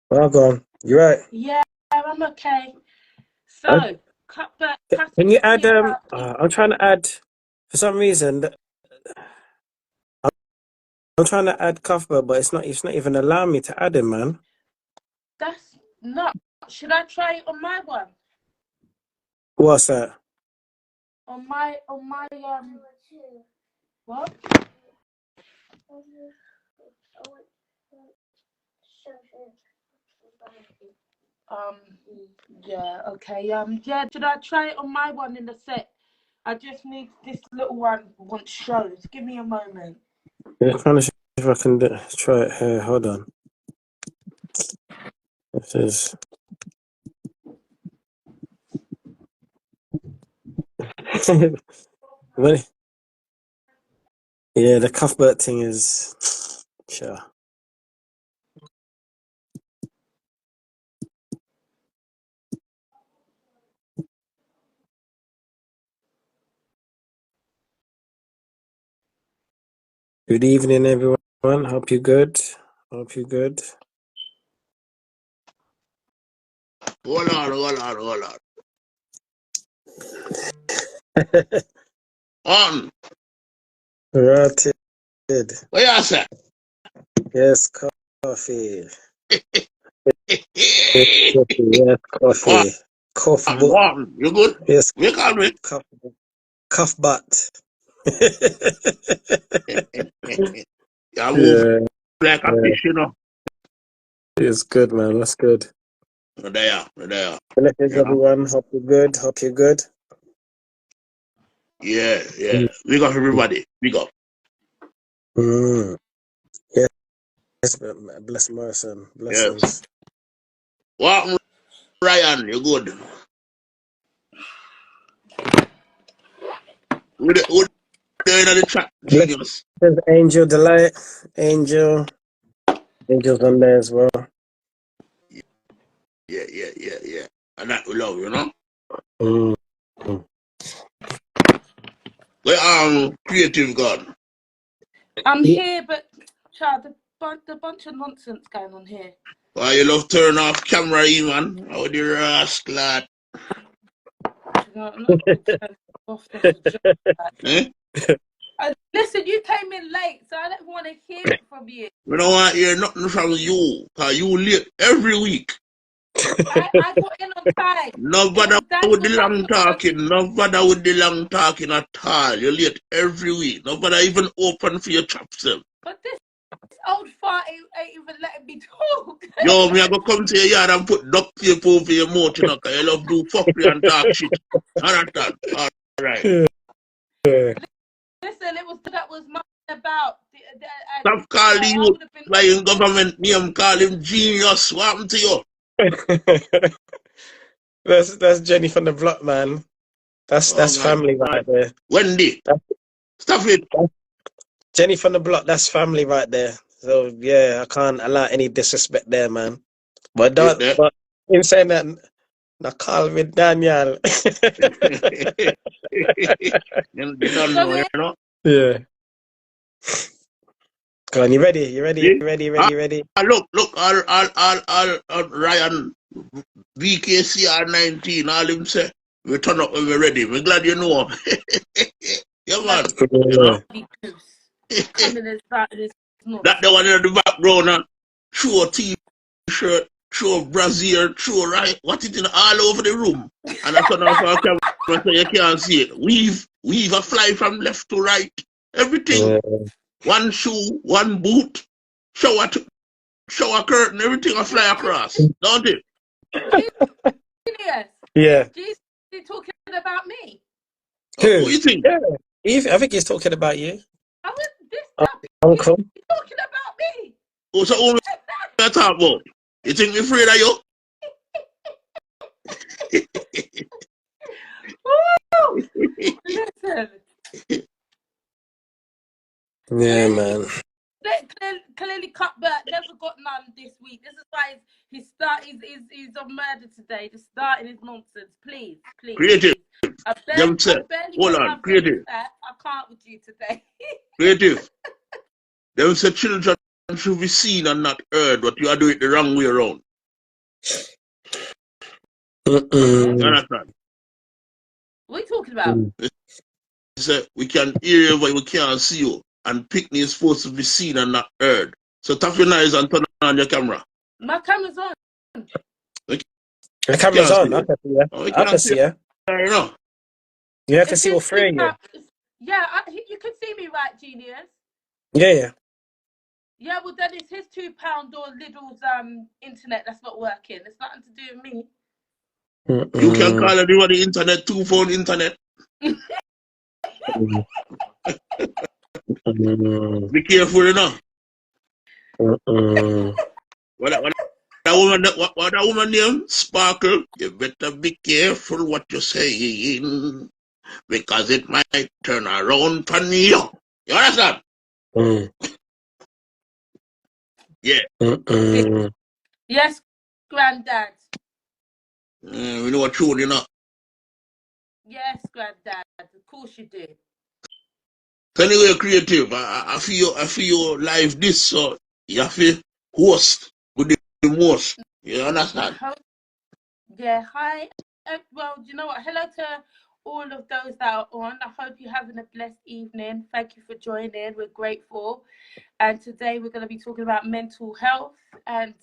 Well gone. You right? Yeah, I'm okay. Uh, So, Cuthbert, Can you Catherine's add? here about me. I'm trying to add. For some reason, I'm trying to add Cuthbert, but it's not. It's not even allowing me to add him, man. That's not. Should I try it on my one? What's that? On my what? Um, yeah, okay. Yeah. Should I try it on my one in the set? I just need this little one wants shows. Give me a moment. I'm trying to see if I can try it here. Hold on. This is. Well, yeah, the Cuthbert thing is. Sure. Good evening, everyone. Hope you're good. Hope you're good. Hold on. Rotted. What you say? Yes, coffee. Yes, coffee. Yes, coffee. Cough but One. You good? yes, We call me. cough but. You move Yeah, like a yeah, fish, you know. it's good, man. That's good. There. Blessings, You know? everyone. Hope you're good. Hope you're good. Yeah. Mm. We got everybody. We got. Mm. Yes, bless Morrison. Yes. Blessings. What, Ryan? You good? Who there in the chat? Genius. Blessings, Angel Delight. Angel's on there as well. Yeah. And that we love, you know? Mm. Well, creative God. I'm Yeah. here, but child, the bunch of nonsense going on here. Why you love turn off camera, even? How the rascal lad? I'm not going to turn off the job like that. Eh? Listen, you came in late, so I don't want to hear it from you. We don't want to hear nothing from you, because you late every week. I got in on time. No It bother was Dan with was the having long a conversation. talking. No bother with the long talking at all. You're late every week. No bother even open for your chops. But this old fart ain't even letting me talk. Yo, me I go come to your yard and put duct tape over your mouth, you know, because you love do fuckery and talk shit. Understand? All right. Yeah. Listen, it was that was much about. Stop You know, calling I you would have been on flying time. government name, call him genius. What happened to you? That's Jenny from the block, man. Oh That's my family God. right there. Wendy, That's, stop it. Jenny from the block. That's family right there. So yeah, I can't allow any disrespect there, man. But You don't. there? But in saying that, now call me Daniel. You don't So know, you it, know? Yeah. Come on, you ready? You ready? See? Ready? Look, all Ryan, VKCR 19, all him say, we turn up when we're ready. We're glad you know. Yeah, bloody man. You know? Yeah. goose coming and starting this That the nonsense. one in the background, show a t-shirt, show a brassiere, show right, what it in all over the room. And I turn off our camera so you can't see it. Weave a fly from left to right. Everything. Yeah. One shoe, one boot, shower curtain, everything will fly across. Don't it? Genius. Yeah. Is Jesus talking about me? Who Who? you think? Yeah. I think he's talking about you, I was this stuff. He's Uncle. talking about me. Who's the only I talk about? You think me afraid of you? Woo! Listen, Yeah, clearly, man. clearly, Cuthbert never got none this week. This is why he's on murder today. Just starting his nonsense. Please. Creative. Them I say, barely hold got on, my voice creative. back. I can't with you today. Creative. Them say children should be seen and not heard, but you are doing it the wrong way around. You Mm-mm. understand? What are you talking about? So we can hear you, but we can't see you. And picnic is supposed to be seen and not heard. So tap your eyes and turn on your camera. My camera's on. We The camera's can't see on. I you. can see you. Oh, we I can can't see see you you. right now. Yeah, I can It see all says three of you. £2. Yeah, you can see me, right, genius? Yeah, yeah. Yeah, well then it's his £2 or Lidl's internet that's not working. It's nothing to do with me. You can Mm-mm. call everybody internet, 2 phone internet. Mm-mm. Be careful, you know. Mm-mm. What that woman name? Sparkle. You better be careful what you're saying. Because it might turn around for you. You understand? Mm. Yeah. Mm-mm. Yes, granddad. We know what true, you know. Yes, granddad. Of course you do. So anyway, creative. I feel live this, so you have to host with the most. You understand? Yeah, hi. Well, you know what? Hello to all of those that are on. I hope you're having a blessed evening. Thank you for joining. We're grateful. And today we're going to be talking about mental health and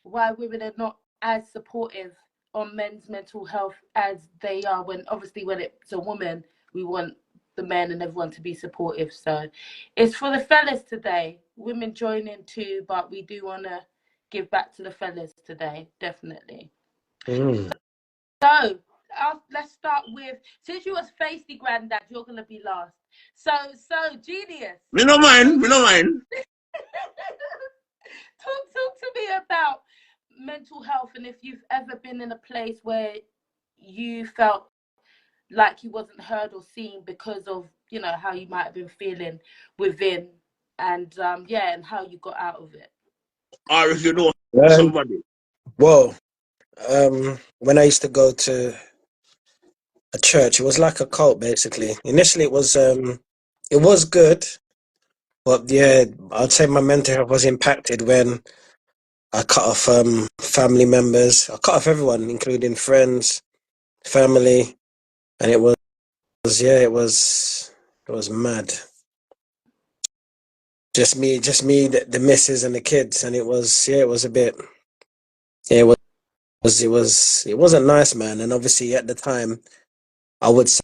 why women are not as supportive on men's mental health as they are when it's a woman, we want the men and everyone to be supportive. So it's for the fellas today. Women join in too, but we do want to give back to the fellas today, definitely. Mm. So let's start with, since you was feisty granddad, you're gonna be last. So genius. Me no mind. Me no mind. Talk to me about mental health and if you've ever been in a place where you felt like you wasn't heard or seen because of how you might have been feeling within, and and how you got out of it. Or if you know Um, somebody. well, when I used to go to a church, it was like a cult basically. Initially, it was good, but yeah, I'd say my mental health was impacted when I cut off family members. I cut off everyone, including friends, family, and it was mad. Just me, the missus and the kids, and it was a bit, yeah, it wasn't nice, man. And obviously at the time, I would say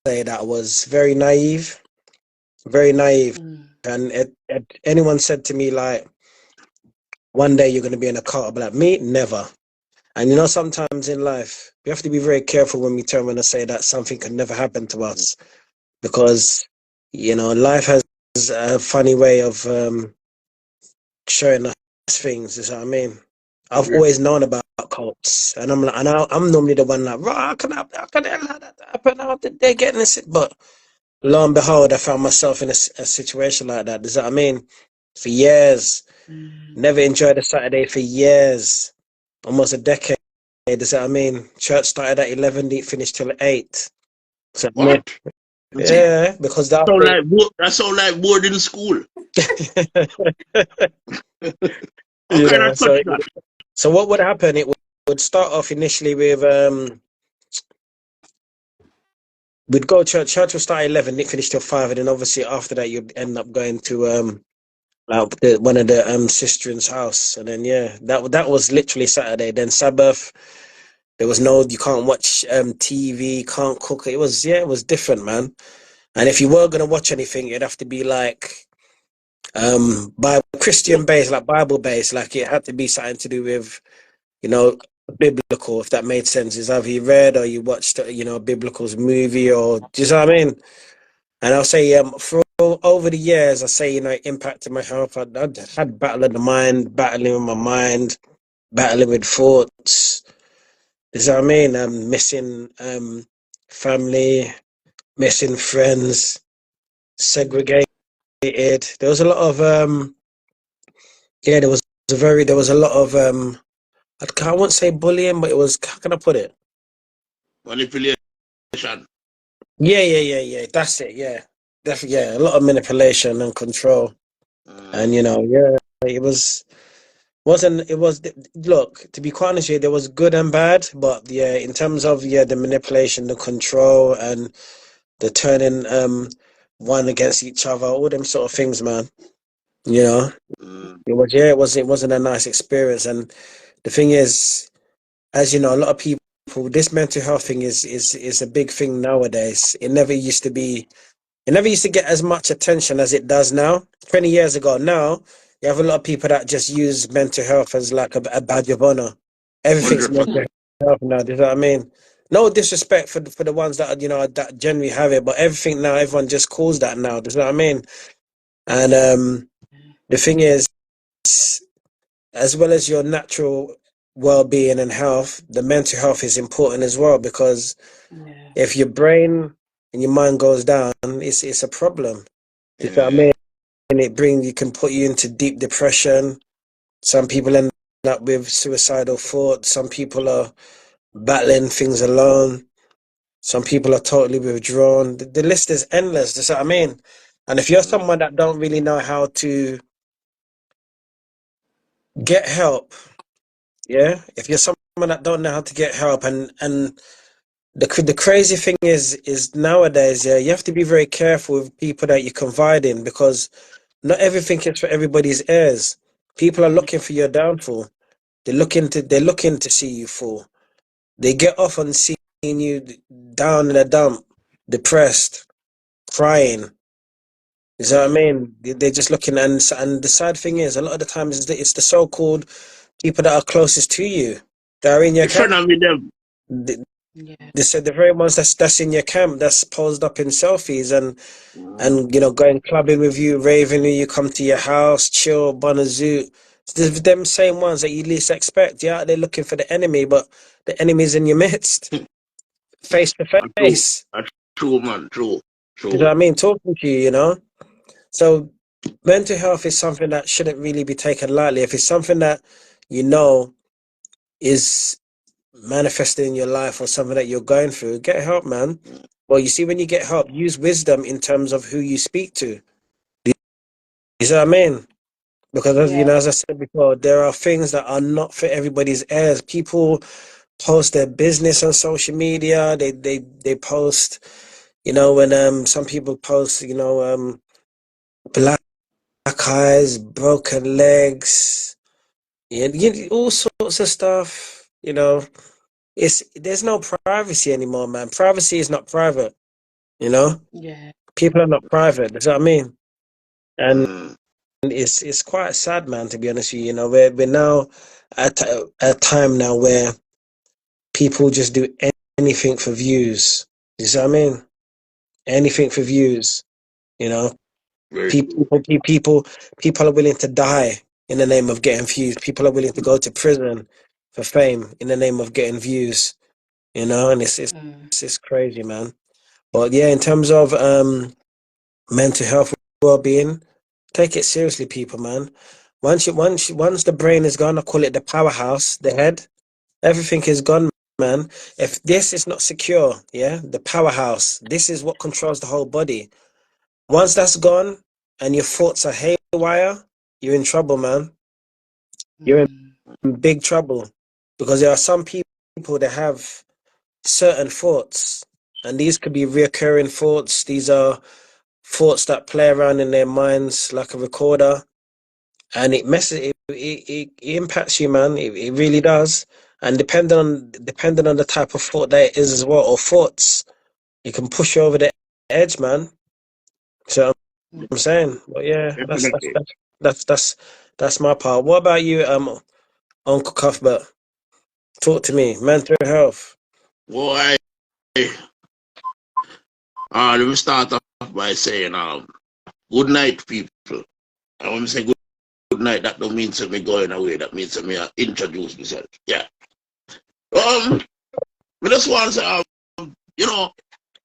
that I was very naive, very naive. Mm. And anyone said to me like, one day you're gonna be in a cult, I'd be like, me, never. And sometimes in life, we have to be very careful when we turn around and say that something can never happen to us because life has a funny way of showing us things. Is what I mean. I've Agree. always known about cults, and I'm normally the one like, right, how can they allow that to happen? How did they get in this? But lo and behold, I found myself in a situation like that. Does that what I mean? For years, Mm. never enjoyed a Saturday for years, almost a decade. Does that what I mean? Church started at 11, didn't finish till 8. So I mean, What? yeah, because that Sound like that sound like boarding school. What kind of so touch that? what would happen? It would start off initially with we'd go church. Church would start at 11, it finished till 5, and then obviously after that you'd end up going to like one of the sister's house, and then yeah, that was literally Saturday. Then Sabbath, there was no, you can't watch TV, can't cook. It was different, man. And if you were gonna watch anything, it'd have to be like by Christian based, like Bible based, like it had to be something to do with you know biblical, if that made sense. Is either you read or you watched a biblical movie, or do you know what I mean? And I'll say for over the years, I say it impacted my health. I had battle of the mind, battling with my mind, battling with thoughts. Do you know what I mean? Missing family, missing friends, segregated. There was a lot of yeah, there was a lot of I won't say bullying, but it was, how can I put it? Manipulation. Yeah. That's it. Yeah, definitely. Yeah, a lot of manipulation and control, and Mm. yeah, it wasn't it was look, to be quite honest with you, there was good and bad, but yeah, in terms of the manipulation, the control, and the turning one against each other, all them sort of things, man. You know, Mm. it wasn't a nice experience. And the thing is, as you know, a lot of people, this mental health thing is a big thing nowadays. It never used to get as much attention as it does now. 20 years ago, now you have a lot of people that just use mental health as like a badge of honor. Everything's mental 100%. health now. Do you know what I mean? No disrespect for the ones that that generally have it, but everything now, everyone just calls that now. Do you know what I mean? And the thing is, as well as your natural well-being and health, the mental health is important as well, because Yeah. if your brain and your mind goes down, it's a problem. Do you know what I Yeah. mean? And it can put you into deep depression. Some people end up with suicidal thoughts. Some people are battling things alone. Some people are totally withdrawn. The list is endless. That's what I mean. And if you're Mm. someone that don't really know how to get help, yeah, if you're someone that don't know how to get help, and the crazy thing is nowadays, yeah, you have to be very careful with people that you confide in, because not everything is for everybody's ears. People are looking for your downfall. They're looking to see you fall. They get off on seeing you down in a dump, depressed, crying. You know what I Mm. mean? They're just looking, and the sad thing is, a lot of the times it's the so-called people that are closest to you that are in your The camp. friend of me them. Yeah. They said the very ones that's in your camp, that's posed up in selfies Mm. and going clubbing with you, raving with you, come to your house, chill, bun a zoot. It's them same ones that you least expect. You're out there looking for the enemy, but the enemy's in your midst, face to True. face. True, man. True. You know what True. I mean? Talking to you. So mental health is something that shouldn't really be taken lightly. If it's something that you know is manifesting in your life or something that you're going through, get help, man. Well, you see, when you get help, use wisdom in terms of who you speak to. You see what I mean? Because Yeah. as I said before, there are things that are not for everybody's ears. People post their business on social media. They post, when some people post, black eyes, broken legs, all sorts of stuff. There's no privacy anymore, man. Privacy is not private. You know, Yeah. people are not private. That's what I mean. And Mm. it's quite sad, man. To be honest with you, we're now at a time now where people just do anything for views. You see what I mean? Anything for views. You know, Very true. people are willing to die in the name of getting views. People are willing to go to prison for fame in the name of getting views. And Mm. it's crazy, man. But yeah, in terms of mental health, well-being, take it seriously, people, man. Once the brain is gone, I call it the powerhouse, the head. Everything is gone, man. If this is not secure, yeah, the powerhouse, this is what controls the whole body. Once that's gone and your thoughts are haywire, you're in trouble, man. You're Mm. in big trouble, because there are some people that have certain thoughts, and these could be reoccurring thoughts. These are thoughts that play around in their minds like a recorder, and it impacts you, man. It really does. And depending on the type of thought that it is as well, or thoughts, it can push you over the edge, man. So I'm saying, but yeah, Definitely. that's my part. What about you, Uncle Cuthbert? Talk to me. Mental health. Boy, let me start off by saying, good night, people. And when we say good night, that don't mean to me going away. That means to me introduce myself. Yeah. We just want to say, you know,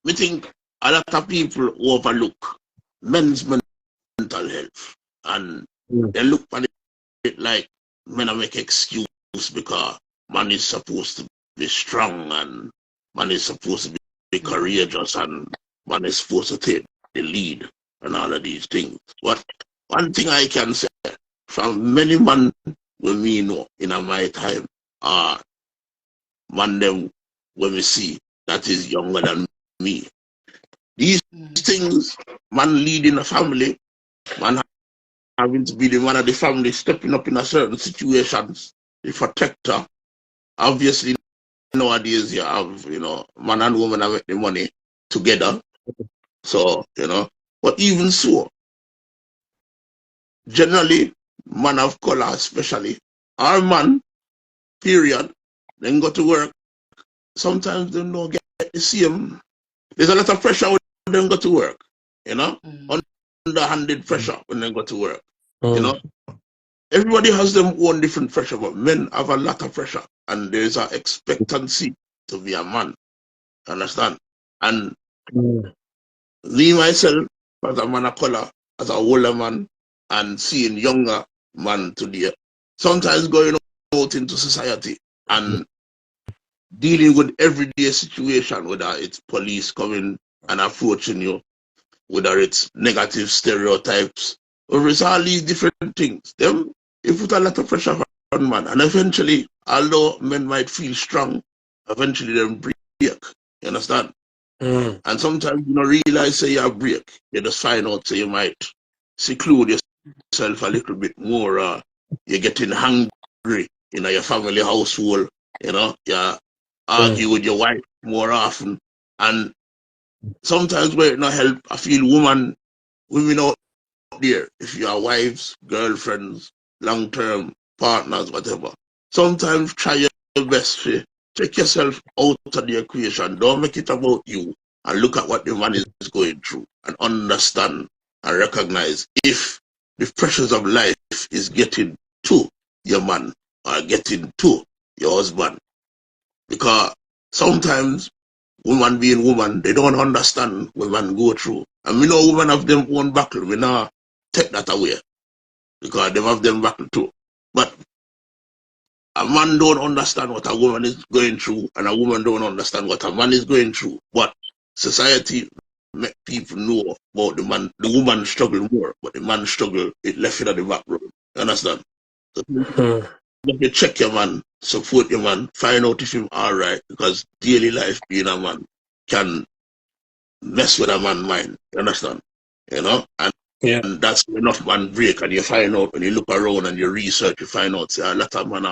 we think a lot of people overlook men's mental health, and Mm, they look at it like men are make excuse because man is supposed to be strong, and man is supposed to be courageous, and man is supposed to take the lead and all of these things. But one thing I can say, from many men when me know in my time are man them when we see that is younger than me. These things, man leading a family, man having to be the man of the family, stepping up in a certain situations, the protector. Obviously, nowadays you have, man and woman have the money together. So, but even so, generally, man of color especially, our man, period, then go to work. Sometimes they don't get the same. There's a lot of pressure when they go to work, underhanded pressure when they go to work, Everybody has their own different pressure, but men have a lot of pressure, and there's an expectancy to be a man. Understand? And me myself, as a man of color, as a older man, and seeing younger man today, sometimes going out into society and dealing with everyday situation, whether it's police coming and approaching you, whether it's negative stereotypes, or it's all these different things. Them, it put a lot of pressure on man. And eventually, although men might feel strong, eventually they break. You understand? And sometimes you don't realize say you break. You just find out say you might seclude yourself a little bit more. You're getting hungry in your family household, you argue with your wife more often. And sometimes where it not help, I feel women out there, if you are wives, girlfriends, long-term partners, whatever, sometimes try your best to take yourself out of the equation. Don't make it about you, and look at what the man is going through and understand and recognize if the pressures of life is getting to your man or getting to your husband. Because sometimes woman being woman, they don't understand what man go through. And we know women have them own battle. We not take that away. Because they have them battle too. But a man don't understand what a woman is going through, and a woman don't understand what a man is going through. But society make people know about the man. The woman struggle more, but the man struggle, it left it at the back road. You understand? So, you check your man, support your man, find out if he's alright, because daily life being a man can mess with a man's mind. You understand? And that's enough man break, and you find out when you look around and you research, you find out say a lot of men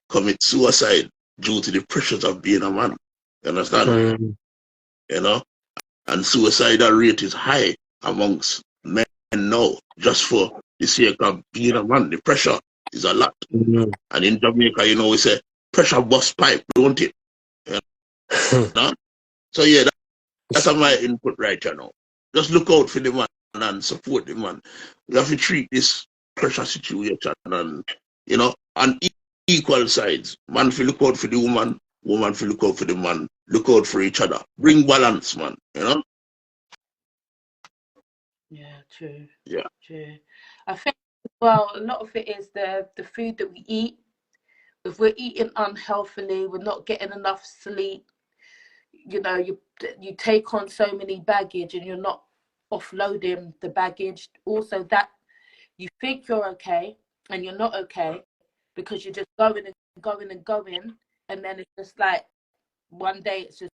commit suicide due to the pressures of being a man. You understand? And suicidal rate is high amongst men now, just for the sake of being a man. The pressure is a lot. And in Jamaica, we say pressure bust pipe, don't it? So yeah, that's my input right now. Just look out for the man and support the man. We have to treat this pressure situation and on equal sides. Man feel look out for the woman feel look out for the man. Look out for each other. Bring balance, man. Yeah, true. Yeah. True. I think well, a lot of it is the food that we eat. If we're eating unhealthily, we're not getting enough sleep. You take on so many baggage, and you're not offloading the baggage. Also, that you think you're okay, and you're not okay, because you're just going and going and going, and then it's just like one day it's just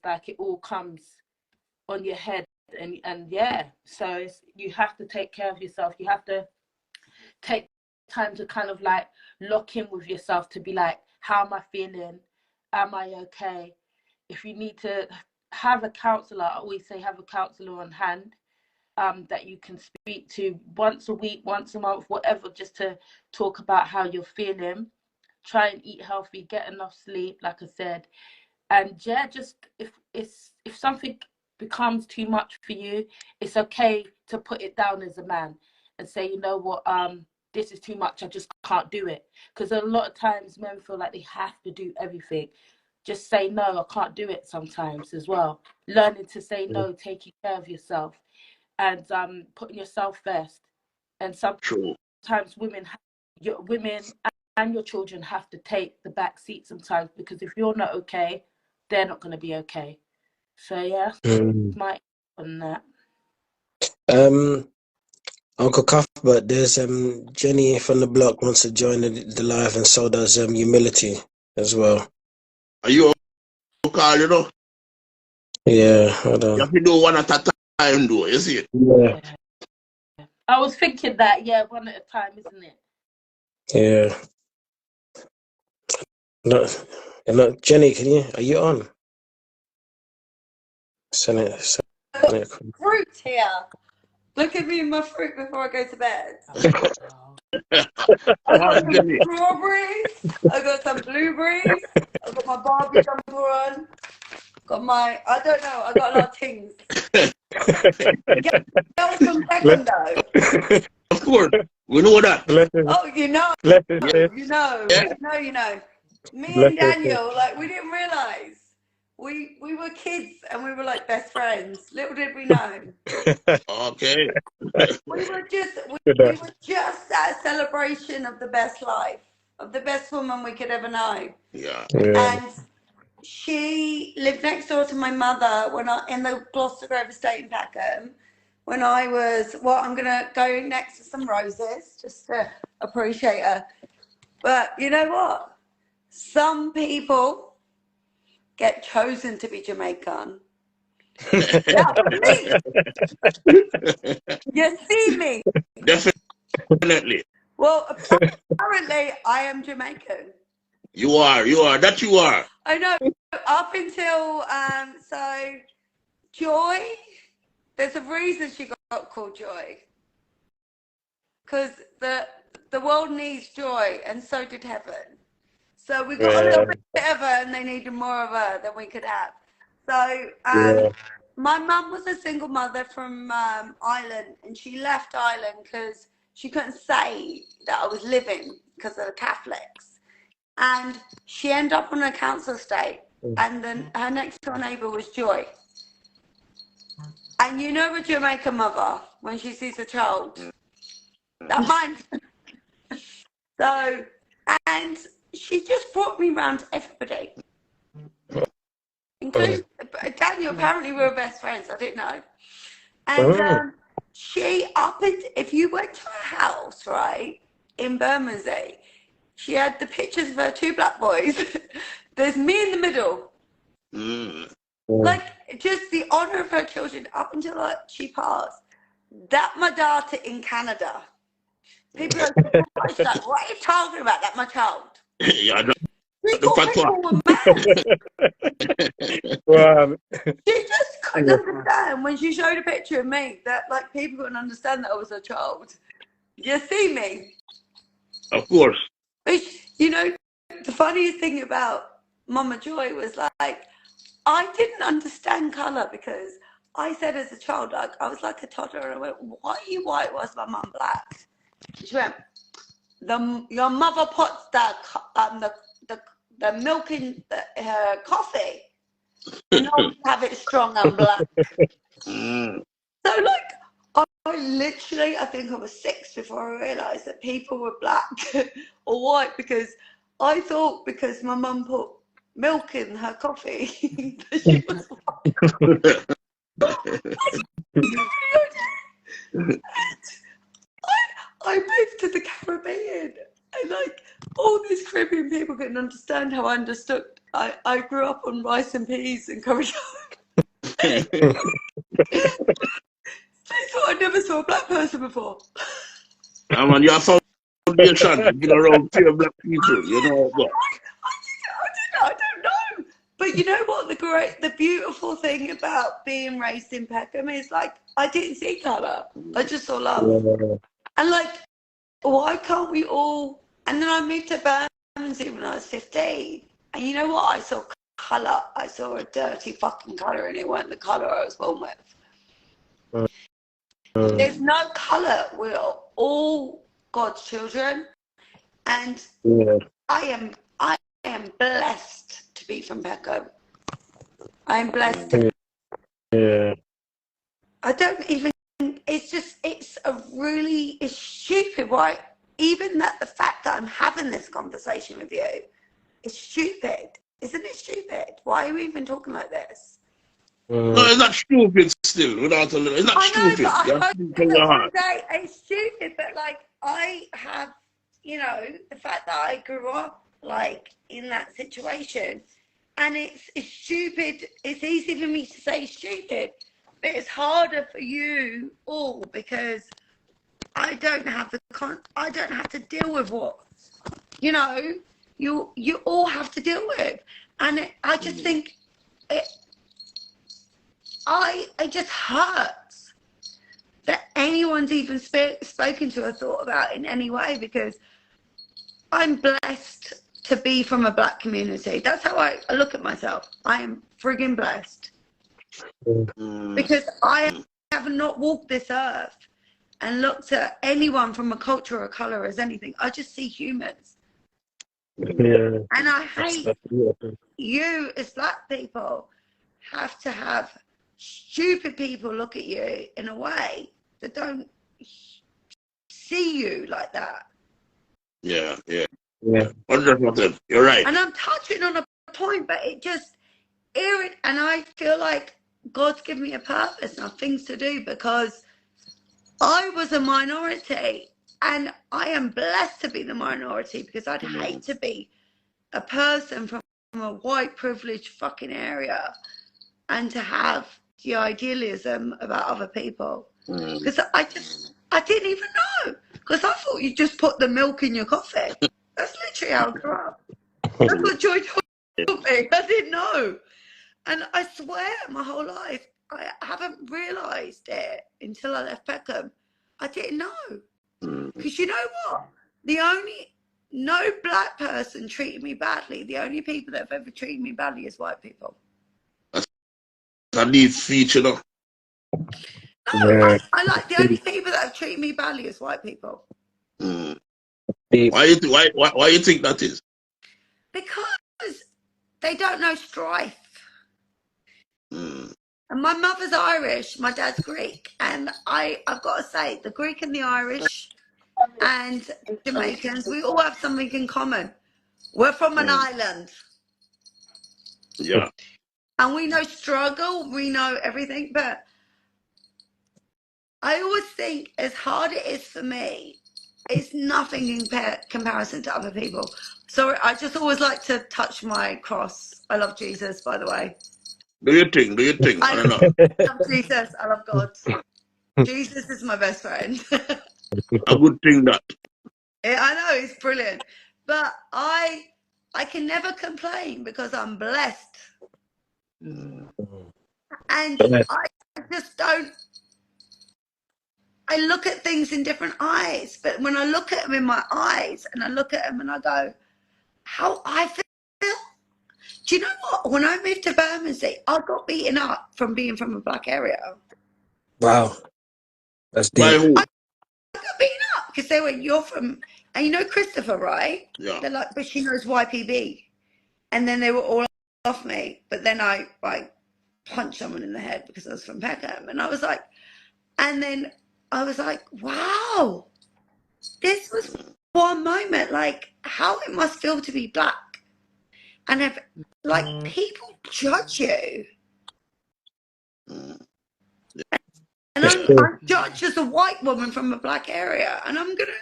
like it all comes on your head, and yeah. So you have to take care of yourself. You have to take time to kind of like lock in with yourself to be like, how am I feeling? Am I okay? If you need to have a counselor, I always say have a counselor on hand, that you can speak to once a week, once a month, whatever, just to talk about how you're feeling. Try and eat healthy, get enough sleep, like I said. And yeah, just if something becomes too much for you, it's okay to put it down as a man and say, you know what, this is too much, I just can't do it. Because a lot of times men feel like they have to do everything. Just say no, I can't do it sometimes as well. Learning to say no, taking care of yourself, and putting yourself first. And sometimes women and your children have to take the back seat sometimes, because if you're not okay, they're not going to be okay. So yeah, my on that. Uncle Cuthbert, there's Jenny from the block wants to join the live, and so does Humility as well. Are you call, you know? Yeah, hold You on. have to do one at a time, though, you see? Yeah, I was thinking that, yeah, one at a time, isn't it? yeah. No, Jenny, are you on? Send it. Fruit here. Look at me in my fruit before I go to bed. I got some strawberries. I got some blueberries. I got my Barbie jumper on. Got my, I don't know. I got a lot of things. Girls from Peckham though. Of course, we know that. Oh, you know. Yeah. You know. Me and Daniel, like, we didn't realise. We were kids and we were like best friends. Little did we know. Okay. We were just at a celebration of the best life, of the best woman we could ever know. Yeah. And she lived next door to my mother in the Gloucester Grove estate in Peckham. When I was, I'm gonna go next to some roses just to appreciate her. But you know what? Some people get chosen to be Jamaican. That was me. You see me? Definitely. Well, apparently I am Jamaican. You are. That you are. I know. Up until so Joy, there's a reason she got called Joy. Because the world needs joy, and so did heaven. So we got a little bit of her, and they needed more of her than we could have. So my mum was a single mother from Ireland, and she left Ireland because she couldn't say that I was living because of the Catholics. And she ended up on a council estate, and then her next door neighbour was Joy. And you know a Jamaican mother, when she sees a child, that mine. So, and she just brought me round to everybody. Including Daniel, apparently we were best friends, I didn't know. And if you went to her house, right, in Bermondsey, she had the pictures of her two black boys. There's me in the middle. Like, just the honour of her children up until she passed. That my daughter in Canada. People are like, what are you talking about? That my child. Yeah, She just couldn't understand when she showed a picture of me that like people couldn't understand that I was a child. You see me? Of course. But, you know, the funniest thing about Mama Joy was like, I didn't understand colour because I said as a child, like I was like a toddler, and I went, "Why are you white? Why is my mum black?" She went, "Your mother puts the milk in her coffee. No, have it strong and black." So like, I think I was 6 before I realised that people were black or white, because I thought because my mum put milk in her coffee that she was white. I moved to the Caribbean, and like all these Caribbean people couldn't understand how I understood. I grew up on rice and peas and curry. They thought I never saw a black person before. I mean, your foundation, around pure black people, But I don't know. But you know what? The beautiful thing about being raised in Peckham is like I didn't see colour. I just saw love. And like, why can't we all? And then I moved to Bermondsey when I was 15. And you know what? I saw colour. I saw a dirty fucking colour, and it wasn't the colour I was born with. There's no colour. We're all God's children. And I am blessed to be from Peckham. I am blessed. I don't even. It's stupid. Why? Even the fact that I'm having this conversation with you is stupid. Isn't it stupid? Why are we even talking like this? No, it's not stupid still. Without a little, it's not I know, stupid. but I You have to hope think from that your one heart. day it's stupid, but like I have, you know, the fact that I grew up like in that situation, and it's stupid. It's easy for me to say stupid, but it's harder for you all because I don't have I don't have to deal with what you know. You all have to deal with, and I just think it. It just hurts that anyone's even spoken to or thought about in any way, because I'm blessed to be from a black community. That's how I look at myself. I am friggin' blessed because I have not walked this earth and looked at anyone from a culture or color as anything. I just see humans. Yeah. And I hate That's beautiful. you as black people have to have stupid people look at you in a way that don't see you like that. Yeah. Yeah. 100%. You're right. And I'm touching on a point, but it just and I feel like God's given me a purpose and things to do, because I was a minority and I am blessed to be the minority, because I'd hate to be a person from a white privileged fucking area and to have the idealism about other people. Because I didn't even know. Because I thought you just put the milk in your coffee. That's literally how I grew up. That's what Joy told me. I didn't know. And I swear my whole life, I haven't realised it until I left Peckham. I didn't know. Because you know what? No black person treated me badly. The only people that have ever treated me badly is white people. That's a deep feature, though. No, Yeah. I like the only people that have treated me badly is white people. Deep. Why you think that is? Because they don't know strife. And my mother's Irish, my dad's Greek, and I've got to say, the Greek and the Irish and Jamaicans, we all have something in common. We're from an island. Yeah. And we know struggle, we know everything, but I always think as hard it is for me, it's nothing in comparison to other people. So I just always like to touch my cross. I love Jesus, by the way. Do you think? I don't know. I love Jesus. I love God. Jesus is my best friend. A good thing that. I know, he's brilliant. But I can never complain because I'm blessed. And I just don't. I look at things in different eyes, but when I look at them in my eyes and I look at them and I go, how I feel. Do you know what? When I moved to Bermondsey, I got beaten up from being from a black area. Wow. That's By deep. who? I got beaten up because they went, you're from, and you know Christopher, right? Yeah. They're like, but she knows YPB. And then they were all off me. But then I punched someone in the head because I was from Peckham. And I was like, wow, this was one moment, like how it must feel to be black. And if like people judge you. And I'm judged as a white woman from a black area, and I'm gonna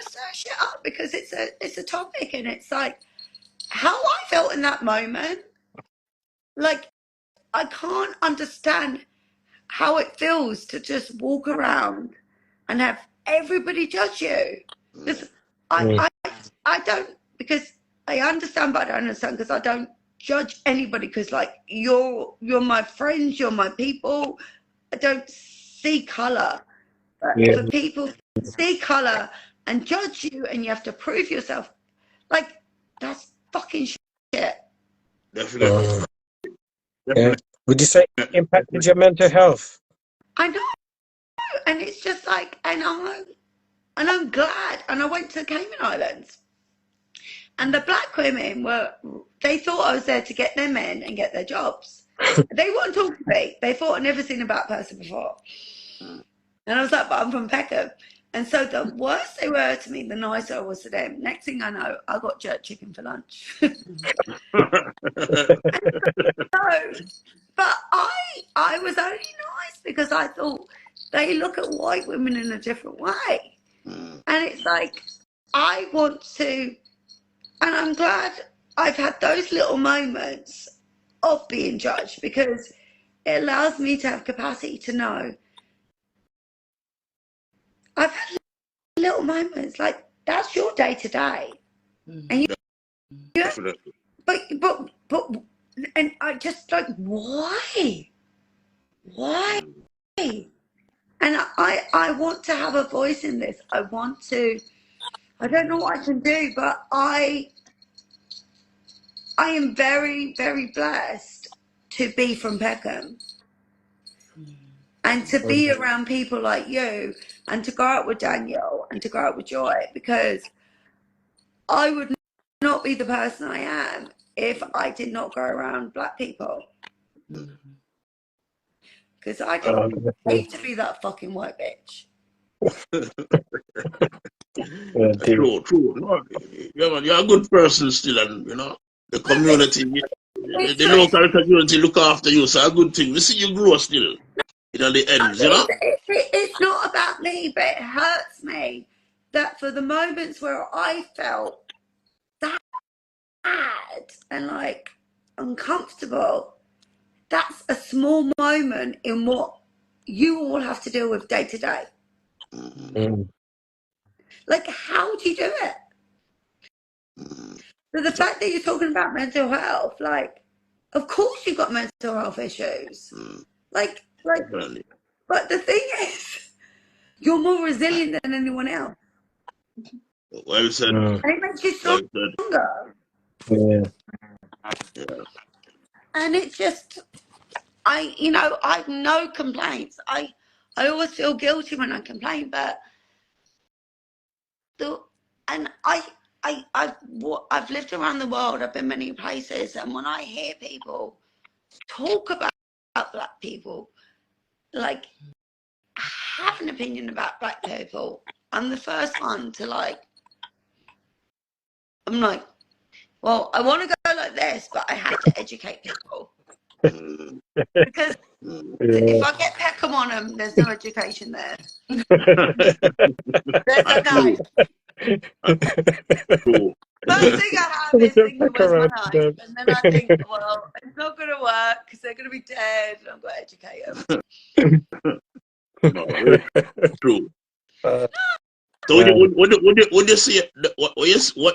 search it up because it's a topic, and it's like how I felt in that moment. Like I can't understand how it feels to just walk around and have everybody judge you. Because I don't, because I understand, but I don't understand because I don't judge anybody because like you're my friends, you're my people. I don't see color. But for people to see color and judge you and you have to prove yourself, like that's fucking shit. Definitely. Yeah. Would you say it impacted your mental health? I know, and it's just like, and I'm glad. And I went to the Cayman Islands, and the black women they thought I was there to get their men and get their jobs. They wouldn't talk to me. They thought I'd never seen a black person before. And I was like, but I'm from Peckham. And so the worse they were to me, the nicer I was to them. Next thing I know, I got jerk chicken for lunch. So, but I was only nice because I thought they look at white women in a different way. And it's like, I want to, and I'm glad I've had those little moments of being judged, because it allows me to have capacity to know I've had little moments like that's your day to day, and you but and I just like, why, and I want to have a voice in this. I want to. I don't know what I can do, but I am very, very blessed to be from Peckham and to be around people like you and to go out with Daniel and to go out with Joy, because I would not be the person I am if I did not go around black people. Because I didn't need to be that fucking white bitch. True. No, yeah, man, you're a good person still, and you know the community, the local community look after you. So a good thing. We see you grow still. You know the ends, you know. It's not about me, but it hurts me that for the moments where I felt sad and like uncomfortable, that's a small moment in what you all have to deal with day to day. Like, how do you do it? So the fact that you're talking about mental health, like, of course you've got mental health issues. Like, but the thing is, you're more resilient than anyone else. Well said. And it makes you stronger. Yeah. And it's just, I have no complaints. I always feel guilty when I complain, but I've lived around the world. I've been many places, and when I hear people talk about black people, like, have an opinion about black people, I'm the first one to like. I'm like, well, I want to go like this, but I have to educate people. Because if I get Peckham on them, there's no education there. There's a no. First thing I have is thinking, where's my knife? And then I think, well, it's not going to work because they're going to be dead and I've got to educate them. No, true. So when you see what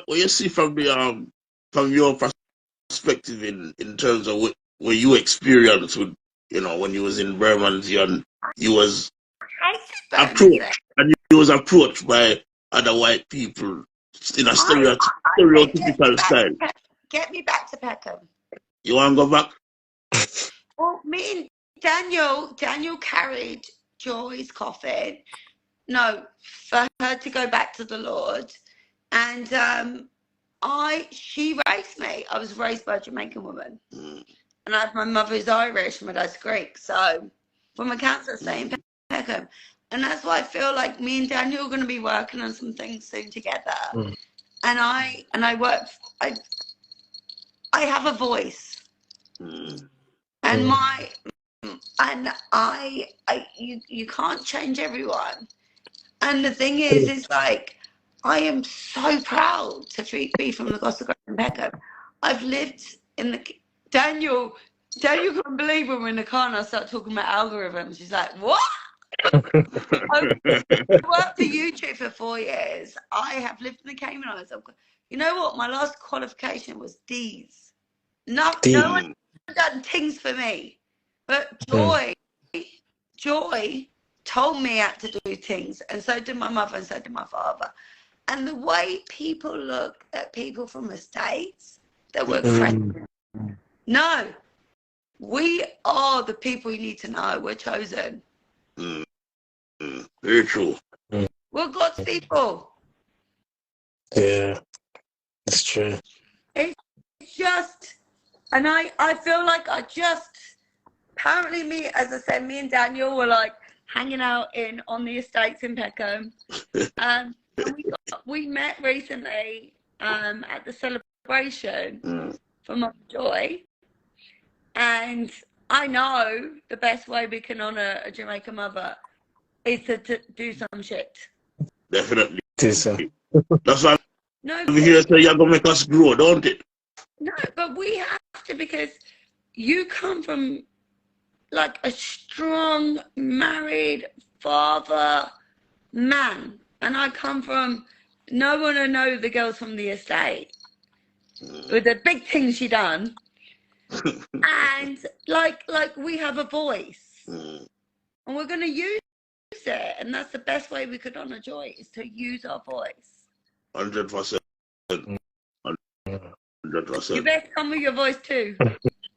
you see from the from your perspective in terms of what you experienced with, you know, when you was in Bermondsey and you was approached by other white people in a stereotypical style. Get me back to Peckham. You want to go back? Well, me and Daniel carried Joy's coffin. No, for her to go back to the Lord, and she raised me. I was raised by a Jamaican woman, and my mother's Irish, my dad's Greek. So, from a council stay in Peckham, and that's why I feel like me and Daniel are going to be working on some things soon together. And I work. I have a voice, and you can't change everyone. And the thing is like, I am so proud to be from the Gospel Grace in Peckham. I've lived in the Daniel couldn't believe when we're in the car and I start talking about algorithms. She's like, what? I worked for YouTube for 4 years. I have lived in the Cayman Islands. You know what? My last qualification was D's. No one done things for me. But Joy told me how to do things, and so did my mother and so did my father. And the way people look at people from the States that we're friends. No, we are the people you need to know. We're chosen. Very true. We're God's people. Yeah, that's true. It's just, and I feel like apparently as I said, me and Daniel were like hanging out on the estates in Peckham. And we met recently at the celebration for Mum Joy. And I know the best way we can honour a Jamaican mother is to do some shit. Definitely. So. That's why No, I'm here to say you're going to make us grow, don't it? no, but we have to, because you come from like a strong married father man, and I come from no one to know the girls from the estate with the big things she done, and like we have a voice, and we're gonna use it, and that's the best way we could honour Joy, is to use our voice. 100%. 100%. You better come with your voice too.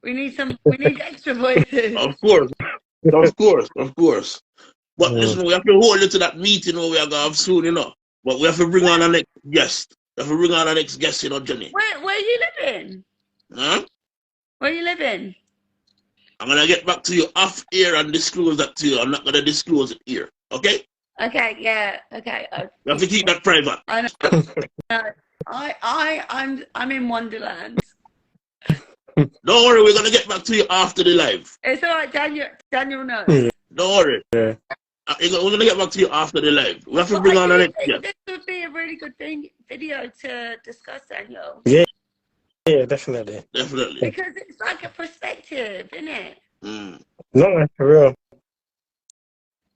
We need extra voices. Of course. But listen, we have to hold you to that meeting where we are going to have soon, But we have to bring on our next guest. Jenny. Where you living? Huh? Where you living? I'm going to get back to you off air and disclose that to you. I'm not going to disclose it here. Okay? Okay, yeah, okay. You have to keep that private. I know. I'm in Wonderland. Don't worry, we're going to get back to you after the live. It's all right, Daniel knows. Don't worry. Yeah. We're going to get back to you after the live. We have to bring on our next guest. This would be a really good video to discuss, Daniel. Yeah, definitely. Because it's like a perspective, isn't it? No, for real.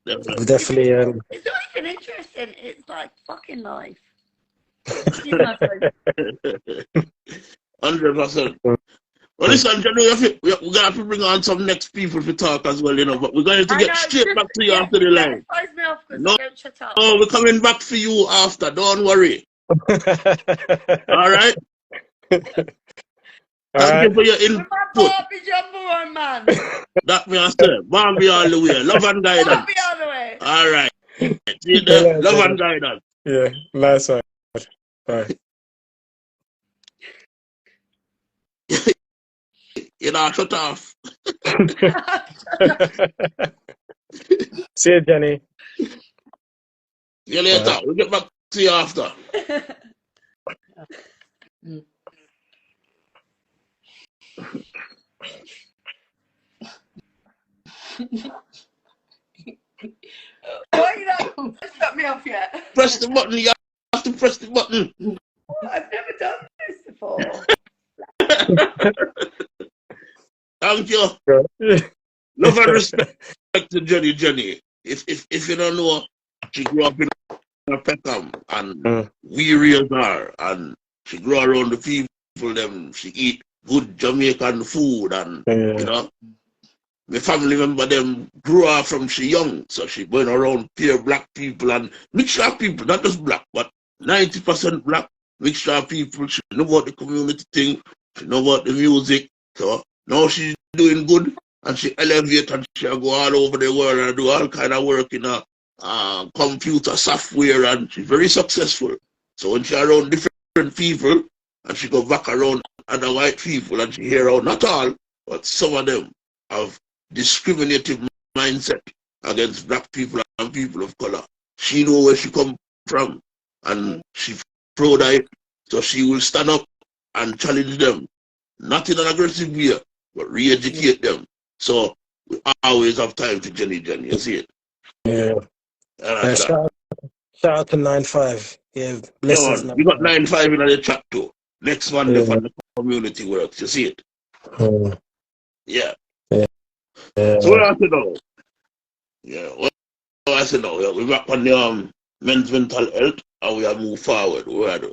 Definitely. It's not even interesting. It's like fucking life. 100%. Well, listen, Jenny, we're going to have to bring on some next people to talk as well, But we're going to get straight back to you after the live. No, we're coming back for you after. Don't worry. All right? Thank you for your input. Man. That me I say, Bambi all the way. Love and guidance. Bambi all the way. All right. See you there. Love and guidance. Yeah, nice one. Bye. Shut off. See you, Jenny. See you later. We'll get back to you after. Why you not shut me off yet? Press the button. You have to press the button. I've never done this before. Thank you. Love and respect to Jenny. If you don't know, she grew up in Peckham, and we raised her, and she grew around the people. Them she eat good Jamaican food, and my family member them grew her from she young, so she went around pure black people and mixture of people, not just black, but 90% black, mixture of people. She know about the community thing, she know about the music, so now she's doing good, and she elevate, and she'll go all over the world and do all kind of work in a computer software, and she's very successful. So when she around different people, and she go back around other white people, and she hear out, not all, but some of them have discriminative mindset against black people and people of color. She know where she come from, and she proud of it, so she will stand up and challenge them, not in an aggressive way, but re-educate them. So we always have time to Jenny, you see it? Yeah. Shout out to 9-5. Yeah, blessings. We got 9-5 in the chat too. Next one, for the community works, you see it? Yeah. So what I said now? Yeah, what I said now? We're back on the men's mental health, and we have moved forward. What do?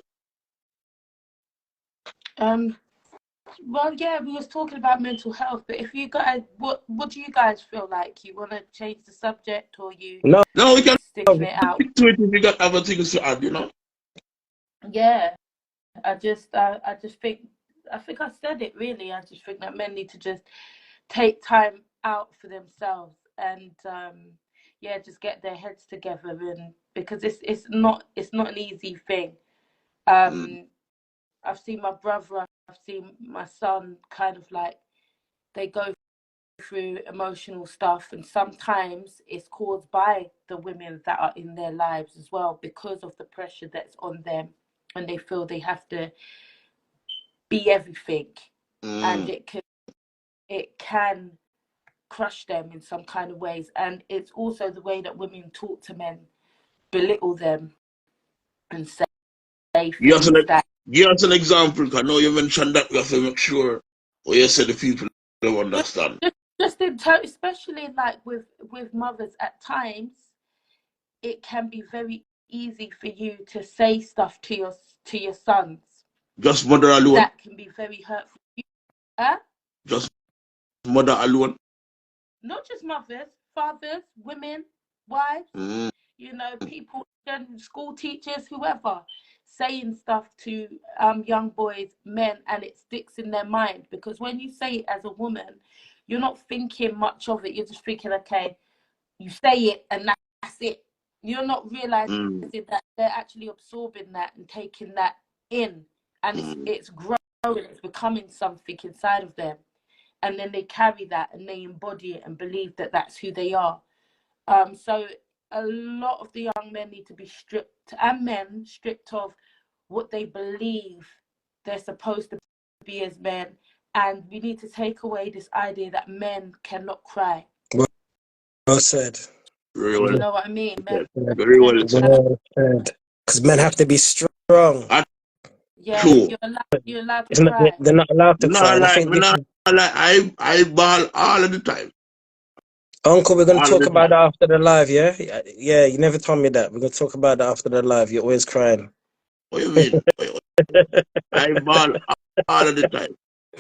Well, yeah, we was talking about mental health, but if you guys, what do you guys feel like? You want to change the subject, or you? No, we can sticking it out. To it if you got other things to add, Yeah, I just think I said it really. I just think that men need to just take time out for themselves and just get their heads together, and because it's not an easy thing. I've seen my brother, I've seen my son, kind of like they go through emotional stuff, and sometimes it's caused by the women that are in their lives as well, because of the pressure that's on them, and they feel they have to be everything, and it can crush them in some kind of ways. And it's also the way that women talk to men, belittle them, and say Give things that. give us an example, because I know you mentioned that, we have to make sure what you said the people don't understand. Just especially like with mothers, at times it can be very easy for you to say stuff to your sons. Just mother alone? That can be very hurtful. Just mother alone? Not just mothers, fathers, women, wives, you know, people, school teachers, whoever, saying stuff to young boys, men, and it sticks in their mind. Because when you say it as a woman, you're not thinking much of it. You're just thinking, okay, you say it and that's it. You're not realizing that they're actually absorbing that and taking that in, and it's growing, it's becoming something inside of them, and then they carry that and they embody it and believe that that's who they are. So a lot of the young men need to be stripped, and men stripped of what they believe they're supposed to be as men, and we need to take away this idea that men cannot cry. Well said. Very well. You know what I mean? Very well said. Because men have to be strong. Yeah, true. you're allowed to cry. They're not allowed to cry. I bawl all of the time. Uncle, we're going to talk about that after the live, yeah? Yeah, you never told me that. We're going to talk about that after the live. You're always crying. What do you mean? I bawl all of the time.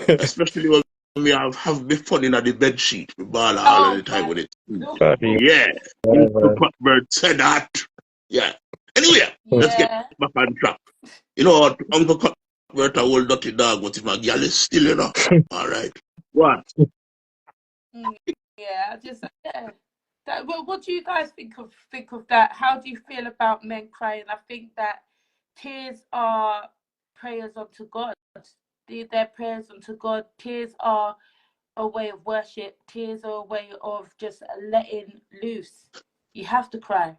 Especially when we have me fun in the bed sheet. We bawl all of the time with it. Yeah. Bird said that. Yeah. Anyway, let's get back on track. You know, Uncle Cuthbert, a old dirty dog, but my girl is still, you know. All right. What? Yeah, what do you guys think of that? How do you feel about men crying? I think that tears are prayers unto God. They're prayers unto God. Tears are a way of worship. Tears are a way of just letting loose. You have to cry.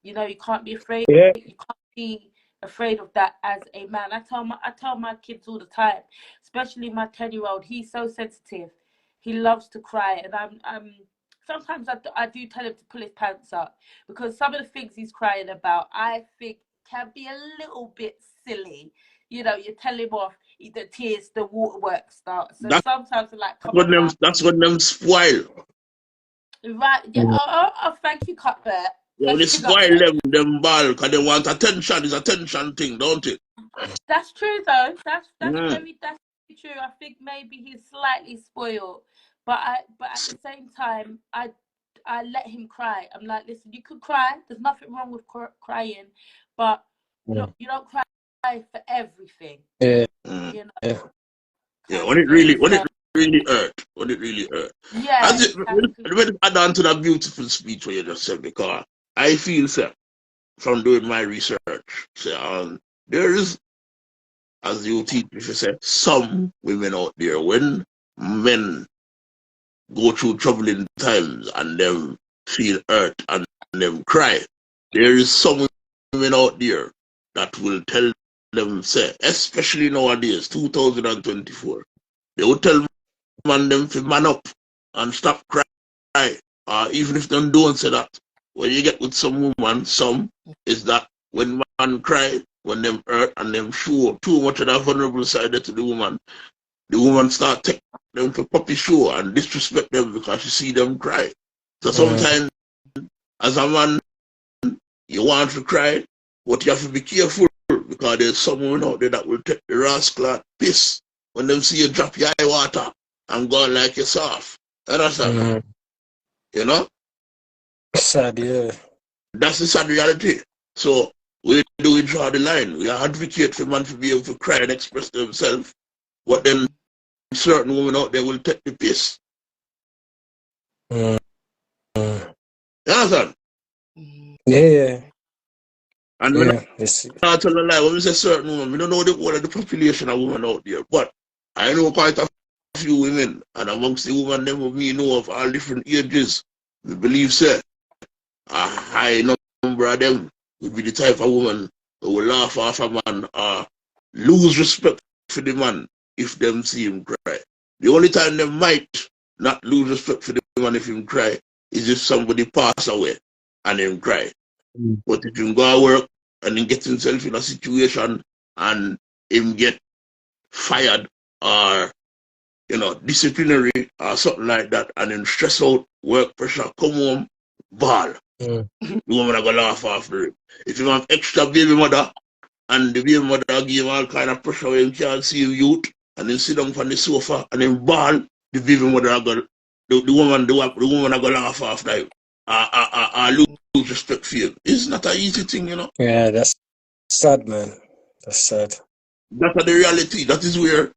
You know, you can't be afraid. Yeah. You can't be afraid of that as a man. I tell my kids all the time, especially my 10-year-old. He's so sensitive. He loves to cry, and I'm sometimes I do tell him to pull his pants up, because some of the things he's crying about, I think, can be a little bit silly. You know, you tell him off, the tears, the waterworks start. So sometimes I'm like, come on. That's when them spoil. Right? Yeah. Oh, thank you, Cuthbert. Yeah, they spoil them ball, because they want attention. It's attention thing, don't it? That's true, though. That's very true. I think maybe he's slightly spoiled, but at the same time, I let him cry. I'm like, listen, you could cry. There's nothing wrong with crying, but look, you don't cry for everything. Yeah. You know? Yeah. When it really hurt. Yeah. Let me add on to that beautiful speech what you just said, because I feel, sir, from doing my research, there is, as you teach me, you say, some women out there, when men go through troubling times and them feel hurt and them cry, there is some women out there that will tell them, say, especially nowadays, 2024, they will tell man them to man up and stop crying. Even if them don't say that, when you get with some woman, some is that when man cry, when them hurt and them show too much of that vulnerable side to the woman start taking them to puppy show and disrespect them because you see them cry. So sometimes, as a man, you want to cry, but you have to be careful, because there's someone out there that will take the rascal piss when them see you drop your eye water and go like you're soft. Understand? You know? Sad, yeah. That's the sad reality. So we draw the line. We advocate for man to be able to cry and express themselves, but then certain women out there will take the piss. You understand? Yeah. And when I tell a lie, when we say certain women, we don't know the whole of the population of women out there, but I know quite a few women, and amongst the women them we know of all different ages, we believe, sir, a high number of them will be the type of woman who will laugh off a man or lose respect for the man if them see him cry. The only time they might not lose respect for the man if him cry is if somebody pass away and him cry. But if him go to work and then get himself in a situation and him get fired or disciplinary or something like that, and then stress out, work pressure, come home, ball. The woman are gonna laugh after him. If you have extra baby mother and the baby mother give him all kind of pressure when you can't see you youth and then sit down on the sofa and then ball, the baby mother are gonna the woman are gonna laugh after you. I lose respect for you. It's not an easy thing, Yeah, that's sad, man. That's sad. That's the reality. That is where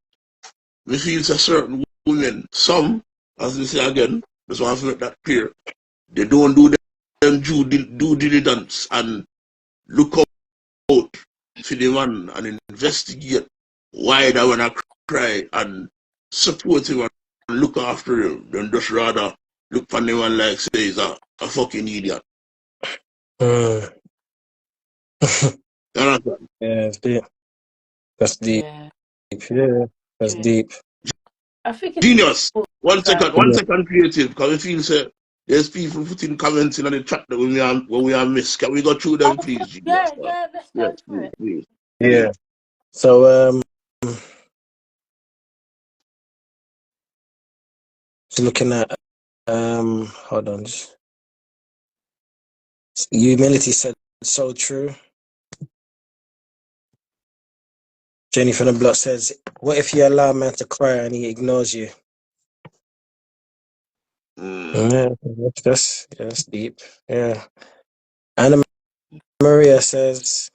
we feel a certain women, some, as we say again, just want to make that clear, they don't do them due diligence and look out for the man and investigate why they want to cry and support him and look after him, then just rather look for the man like say he's a fucking idiot. Mm. You understand? Yeah, it's deep. That's deep. Yeah, that's deep. I think it's Genius. One second creative, because we feel say there's people putting comments in on the chat that when we are missed. Can we go through them, please, Genius? Yeah, let's go for it. Please. Yeah. So just looking at hold on. Humility said so true. Jenny from the block says, what if you allow a man to cry and he ignores you? Yeah, that's deep. Yeah. Anna Maria says,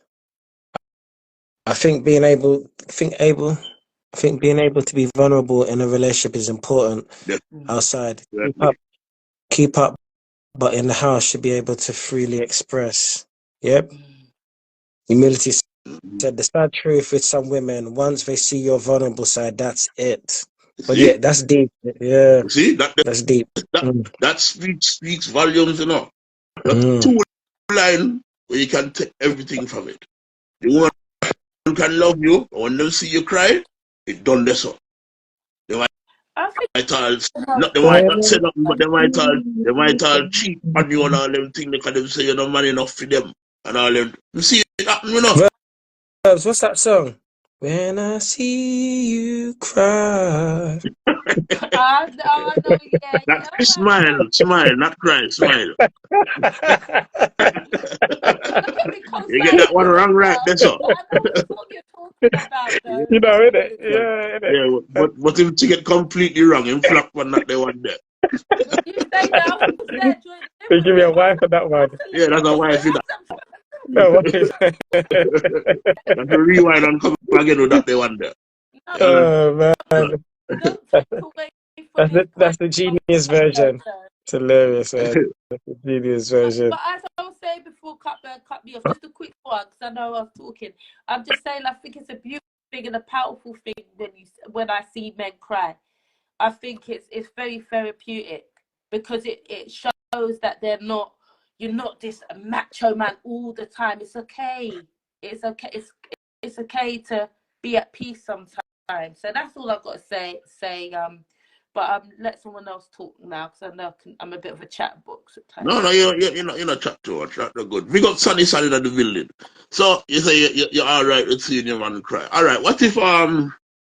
I think being able to be vulnerable in a relationship is important. Outside. Keep up, but in the house should be able to freely express. Yep. Humility said the sad truth with some women, once they see your vulnerable side, that's it. But yeah, that's deep. Yeah. See, that's deep. That speaks volumes, That's two line where you can take everything from it. The woman can love you, but when they see you cry, it done this up. They might all say nothing, but they might all cheat on you and all them things because they say you're not man enough for them and all them. You see it happen, Verbs, what's that song? When I see you cry. I know, yeah. That's smile, not cry, smile. You get that one wrong right there, so. I know what you're talking about, though. You know, innit? Yeah, innit? Yeah, but if you get completely wrong, in flop one not the one there. You say that I was there during They give me a wife for that one. Yeah, that's a wife in that. No, what is That's a rewind and come again with that the one there. Oh man. That's the genius version. It's hilarious, man. That's the genius version. But as I was saying before, cut me off, just a quick one, because I know I was talking. I'm just saying, I think it's a beautiful thing and a powerful thing when I see men cry. I think it's very therapeutic because it shows that you're not this macho man all the time. It's okay. It's okay. It's okay to be at peace sometimes. So that's all I've got to say. But let someone else talk now because I know I'm a bit of a chat box at times. No, you're not chat too much. That's good. We got Sunny in the building. So you say you're all right with seeing your man cry. All right. What if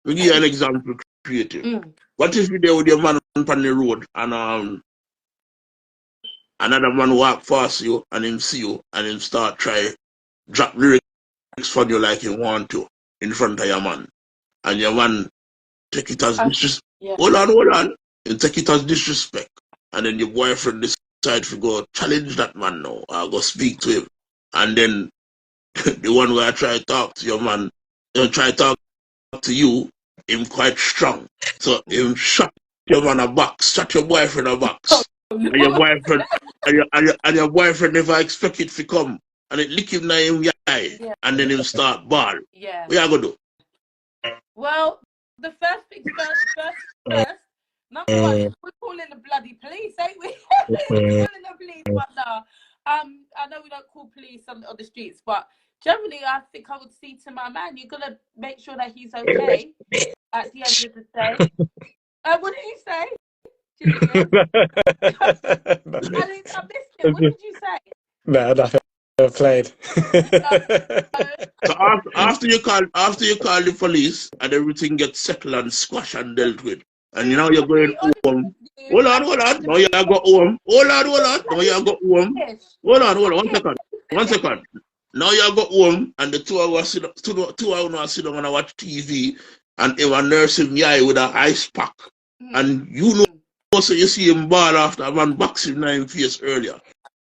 we give you an example, creative. What if you're there with your man on the road and another man walk past you and him see you and him start drop lyrics for you like he want to in front of your man, and your man take it as disrespect. Hold on. You take it as disrespect, and then your boyfriend decide to go challenge that man now, or go speak to him, and then the one where I try to talk to your man, try to talk to you, him quite strong, so him shut your man a box, shut your boyfriend a box, and your boyfriend and your boyfriend never expect it to come, and it lick him in him eye, and then him start ball. Yeah. What you gonna do? Well, the first thing first, number one, we're calling the bloody police, ain't we? We're calling the police, but no. I know we don't call police on the streets, but generally, I think I would see to my man, you're gonna make sure that he's okay at the end of the day. What did he say? Julian. I missed it. What did you say? No, nothing. I played. So after you call the police and everything gets settled and squashed and dealt with, and now you're going home. Hold on. Now you go home. Hold on. Now you go home. Hold on. 1 second. Now you go home and the two of us sit down and watch TV and him nursing me with an ice pack. And you know, so you see him ball after a man box him in the face earlier.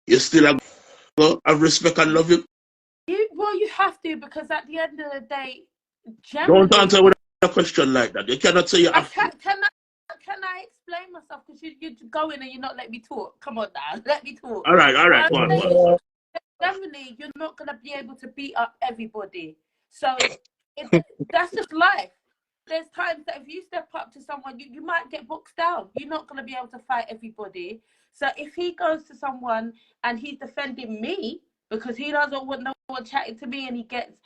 You still have respect and love him. You have to, because at the end of the day, don't answer with a question like that. You cannot say you have to. Can I explain myself? Because you go in and you're not letting me talk. Come on now, let me talk. All right. Go on. Generally, you're not going to be able to beat up everybody. So that's just life. There's times that if you step up to someone, you might get boxed down. You're not going to be able to fight everybody. So if he goes to someone and he's defending me because he doesn't want no one chatting to me and he gets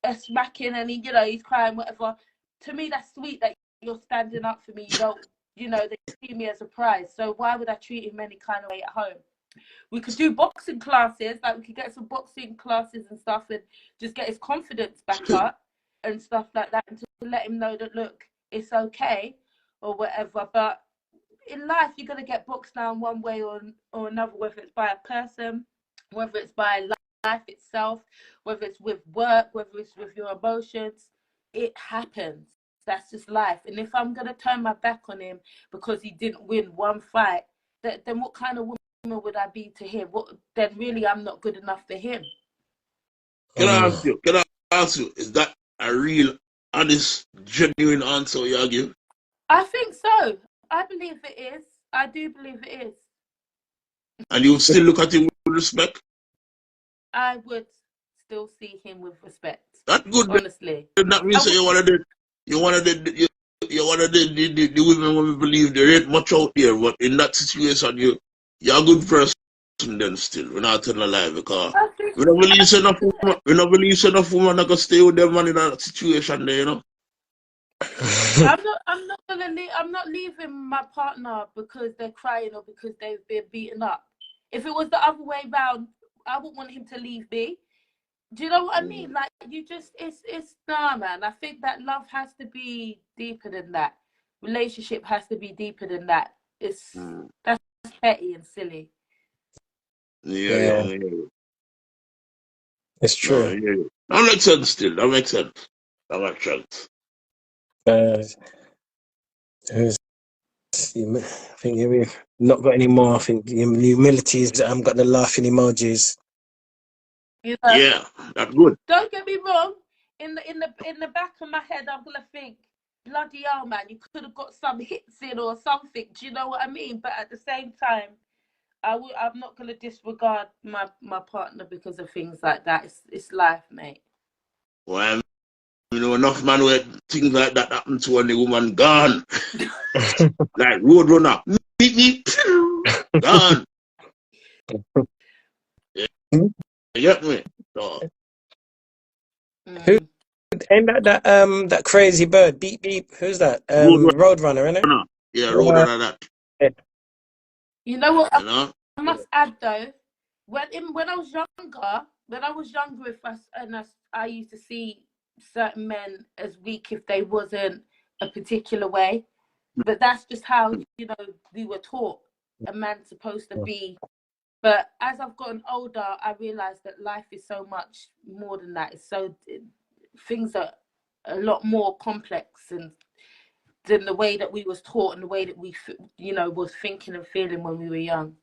a smacking and he's crying, whatever, to me that's sweet that you're standing up for me. You don't, they see me as a prize. So why would I treat him any kind of way at home? We could do boxing classes, like we could get some boxing classes and stuff and just get his confidence back up and stuff like that, and to let him know that, look, it's okay or whatever. But in life, you're going to get boxed down one way or another, whether it's by a person, whether it's by life itself, whether it's with work, whether it's with your emotions. It happens. That's just life. And if I'm going to turn my back on him because he didn't win one fight, then what kind of woman would I be to him? Then really I'm not good enough for him. Can I ask you, is that a real, honest, genuine answer you give? I think so. I believe it is. I do believe it is. And you still look at him with respect? I would still see him with respect. That's good. Honestly. That means you're one of the women when we believe there ain't much out there, but in that situation you're a good person then still. We're not telling a lie, because we don't believe enough women that can stay with them man in that situation there, I'm not leaving my partner because they're crying or because they've been beaten up. If it was the other way round, I wouldn't want him to leave me. Do you know what I mean? Like, it's nah, man. I think that love has to be deeper than that. Relationship has to be deeper than that. That's petty and silly. Yeah. It's true. Yeah. That makes sense still. That makes sense. I think we've not got any more. I think the humility's got the laughing emojis. Yeah, that's good. Don't get me wrong. In the back of my head, I'm gonna think, bloody hell, man, you could have got some hits in or something. Do you know what I mean? But at the same time, I'm not gonna disregard my partner because of things like that. It's life, mate. Well, enough man where things like that happen to when the woman gone. Like Roadrunner. Beep. Gone. Yeah. You get me? So. Who ain't that crazy bird? Beep beep. Who's that? Roadrunner, isn't it? Yeah, Roadrunner that. You know what? I must add though, when I was younger, with us I used to see certain men as weak if they wasn't a particular way. But that's just how we were taught a man's supposed to be. But as I've gotten older, I realized that life is so much more than that. Things are a lot more complex than the way that we was taught and the way that we was thinking and feeling when we were young.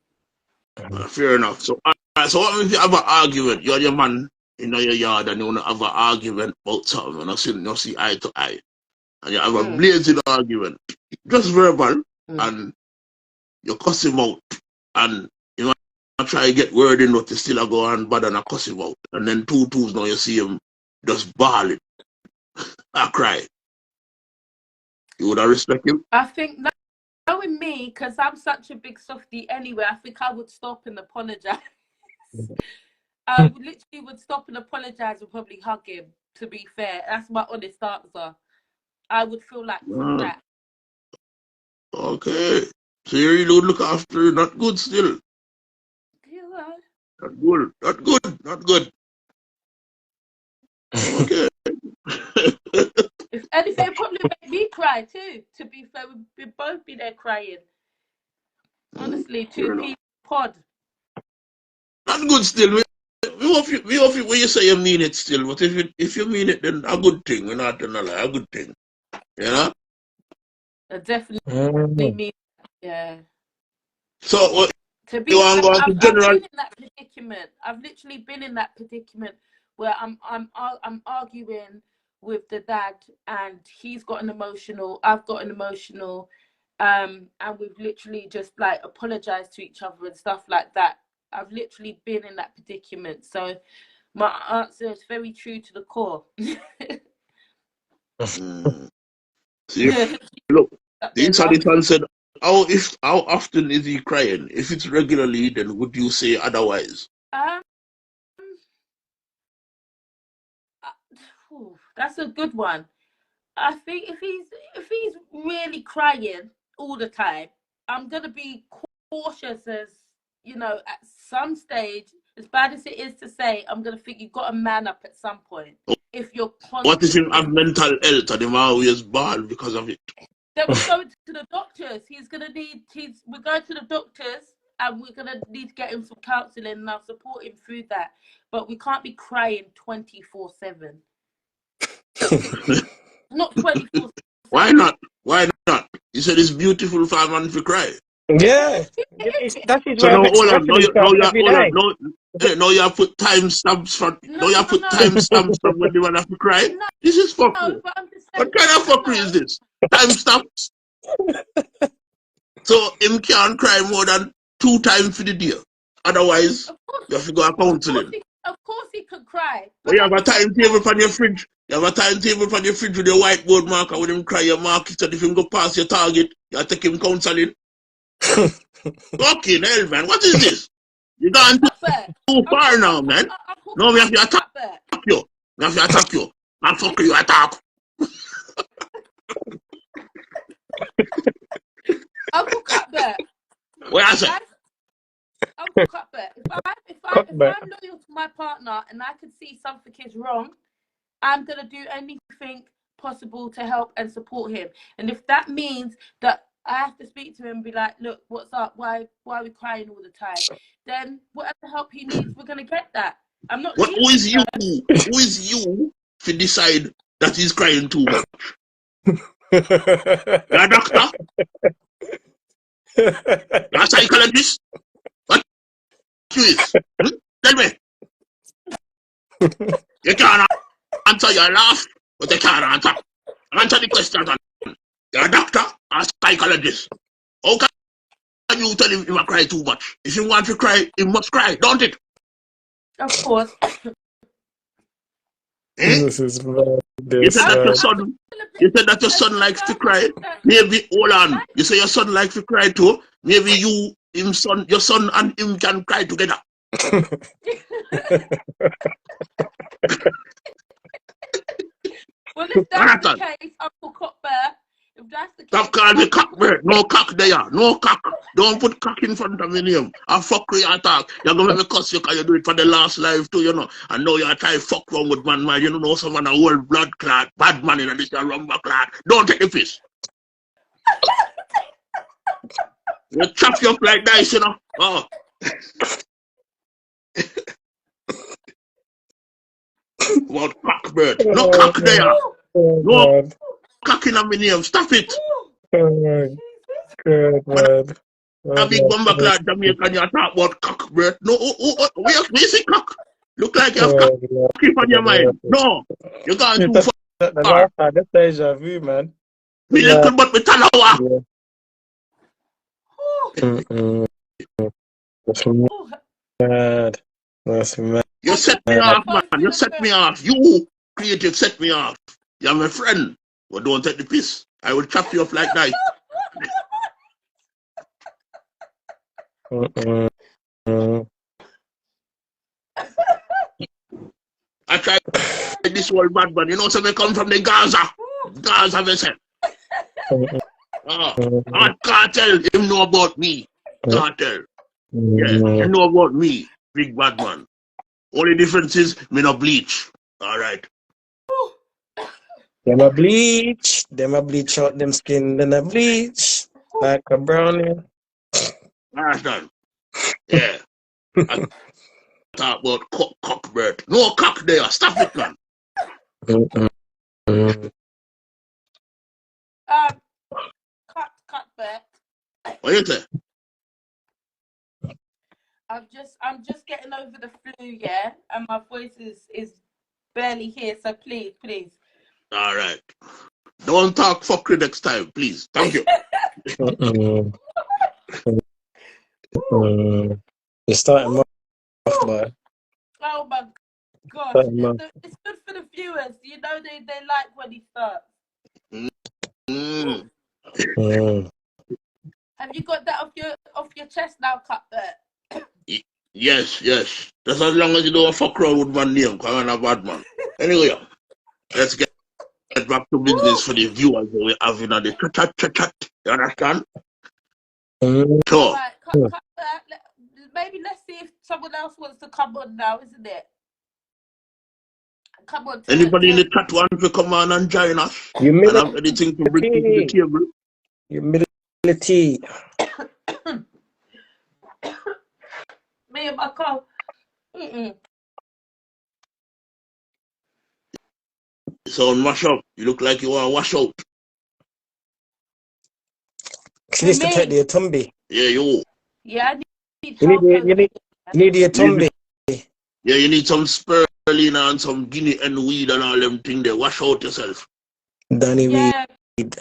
Fair enough. So what if you have an argument? You're your man in your yard and you want to have an argument about something and you see eye to eye. And you have a blazing argument. Just verbal. And you cuss him out. And you know, try to get word in, but you still go on bad and cuss him out. And then 2 twos now you see him just bawling. I cry. You would have respect him? I think knowing me, because I'm such a big softie anyway, I think I would stop and apologize. I literally would stop and apologize and probably hug him, to be fair. That's my honest answer. I would feel like that. Okay. So you really look after her. Not good still. You know. Not good. Not good. Not good. Okay. If anything, it'd probably make me cry too. To be fair, we'd both be there crying. Honestly, Fair two enough. people pod. Not good still. We hope when you say you mean it still, but if you mean it, then a good thing. We're not gonna lie, a good thing. You know? I definitely mean, yeah. So what To be you want fair, to go to I've general? been in that predicament. I've literally been in that predicament where I'm arguing with the dad, and he's got an emotional, I've got an emotional, and we've literally just like apologized to each other and stuff like that. I've literally been in that predicament. So my answer is very true to the core. See, look, the inside son said, how often is he crying? If it's regularly, then would you say otherwise? That's a good one. I think if he's really crying all the time, I'm gonna be cautious. As you know, at some stage, as bad as it is to say, I'm gonna think you've got to man up at some point. If you're What if him have constantly, mental health and him always bad because of it? then we're going to the doctors. We're going to the doctors, and we're gonna need to get him some counselling, and I'll support him through that. But we can't be crying 24/7. Not 24/7. Why not? Why not? He said it's beautiful for a man to cry. Yeah, that's his So way now of hold on, expressing himself every day. now you have put timestamps from No, timestamps from when the man have to cry. no, This is fuckery. but I'm just saying, What kind of fuckery is this? Timestamps. So him can't cry more than 2 times for the day. Otherwise, you have to go to counseling. Of course he could cry. But you have a timetable on your fridge. You have a timetable on your fridge with your whiteboard marker. When him cry, you mark it. And if him go past your target, you take him counseling. Fucking hell, man. What is this? You gone too far now, man. No, we have to attack you. We have to attack you. And fuck you, attack. Uncle Cuthbert. What I say? Uncle Cuthbert, if I'm loyal to my partner and I can see something is wrong, I'm gonna do anything possible to help and support him. And if that means that I have to speak to him and be like, look, what's up? Why are we crying all the time? Then whatever help he needs, we're gonna get that. I'm not. Who is you? Who is you to decide that he's crying too much? You're a doctor? You're a psychologist? What you is? Tell me. You can't answer, you laugh, but you can't answer. Answer the question. You're a doctor or a psychologist. How can you tell him he must cry too much? If he wants to cry, he must cry, don't it? Of course. This is You said that your son likes to cry. Maybe hold on. You say your son likes to cry too. Maybe your son and him can cry together. Well, if that's the case, Uncle Cuthbert, if that's the case, stop calling me cockbird. No cock there. No cock. Don't put cock in front of me name. I fuck you attack. You're gonna make me cuss you because you do it for the last life too, you know. And now you're trying to fuck wrong with man. You don't know someone a whole blood clot, bad man in this rumba clot. Don't take the piss. You chop you up like dice, you know. Oh. What cockbird? No cock there. No cock in my name. Stop it. Good, man. A big bomber clad Jamaican, you talk about cock, bro. No, where is it cock? Look like you have cock on your mind. No, you're going too far. The last time, that's deja vu, man. Me little but me talawa. That's mad. That's mad. You set me off, man. You set me off. You, creative, set me off. You're my friend. But don't take the piss. I will chop you up like that. I tried this whole bad man. You know, so they come from the Gaza. Gaza, they say. I can't tell him know about me. Can't tell. Yeah, you know about me, big bad man. Only difference is me no bleach. All right. Them a bleach out them skin, then a bleach like a brownie. Understand? Yeah. I talk about cockbird. No cock there. Stop it, man. Cut. What you say? I'm just getting over the flu, yeah, and my voice is barely here. So please. All right. Don't talk fuckery next time, please. Thank you. You're starting off, boy. Oh my gosh, it's good for the viewers. You know they like when he starts. Have you got that off your chest now, Cuthbert? Yes. Just as long as you don't fuck around with my name, because I'm a bad man. Anyway, let's get back to business for the viewers that we're having on the chat. You understand? Sure. Right, Cuthbert, maybe let's see if someone else wants to come on now, isn't it? Come on. Anybody in the chat wants to come on and join us? And have anything to bring to the table? Humility. Me and my car. So mash up. You look like you want to wash out. She needs to take the Atumbi. Yeah, you. Yeah, I need you need the Atumbi. Yeah, you need some spirulina and some guinea and weed and all them things there. Wash out yourself. Danny weed.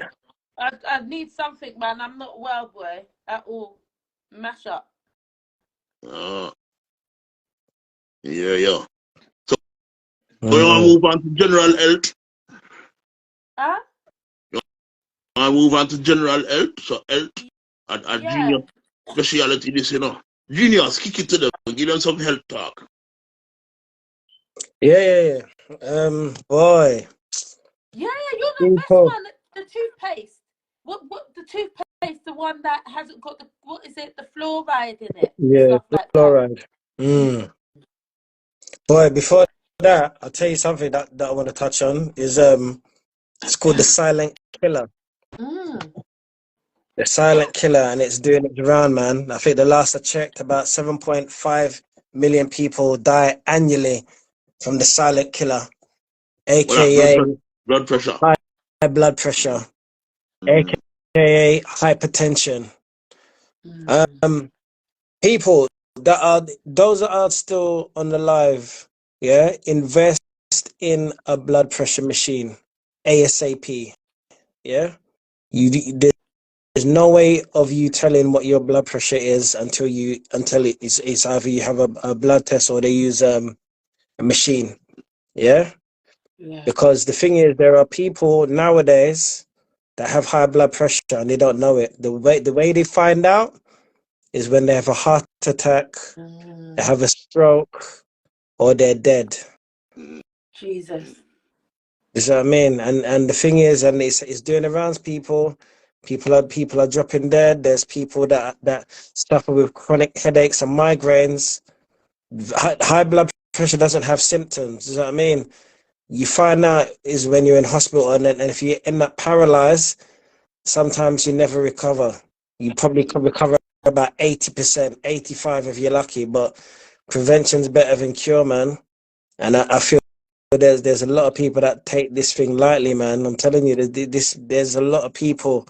I need something, man. I'm not well, boy, at all. Mash up. Yeah. So we want to move on to general health. Huh? You want to move on to general health? So health and junior speciality this, you know. Juniors, kick it to them. Give them some health talk. Yeah. Boy. Yeah, you're the best one. The toothpaste. What the toothpaste? The one that hasn't got the, what is it? The fluoride in it. Yeah, stuff fluoride. Like Boy, before that, I'll tell you something that I want to touch on is it's called the silent killer. The silent killer, and it's doing its round, man. I think the last I checked, about 7.5 million people die annually from the silent killer, aka blood pressure. High blood pressure, aka hypertension. People those that are still on the live, yeah, invest in a blood pressure machine ASAP. Yeah, there's no way of you telling what your blood pressure is until it's either you have a blood test or they use a machine. Yeah, because the thing is, there are people nowadays that have high blood pressure and they don't know it. The way they find out is when they have a heart attack, they have a stroke, or they're dead. Jesus. You know what I mean? And the thing is, and it's doing the rounds. People are dropping dead. There's people that suffer with chronic headaches and migraines. High blood pressure doesn't have symptoms. You know what I mean? You find out is when you're in hospital, and if you end up paralyzed, sometimes you never recover. You probably can recover about 80%, 85% if you're lucky, but prevention's better than cure, man. And I feel there's a lot of people that take this thing lightly, man. I'm telling you, there's a lot of people,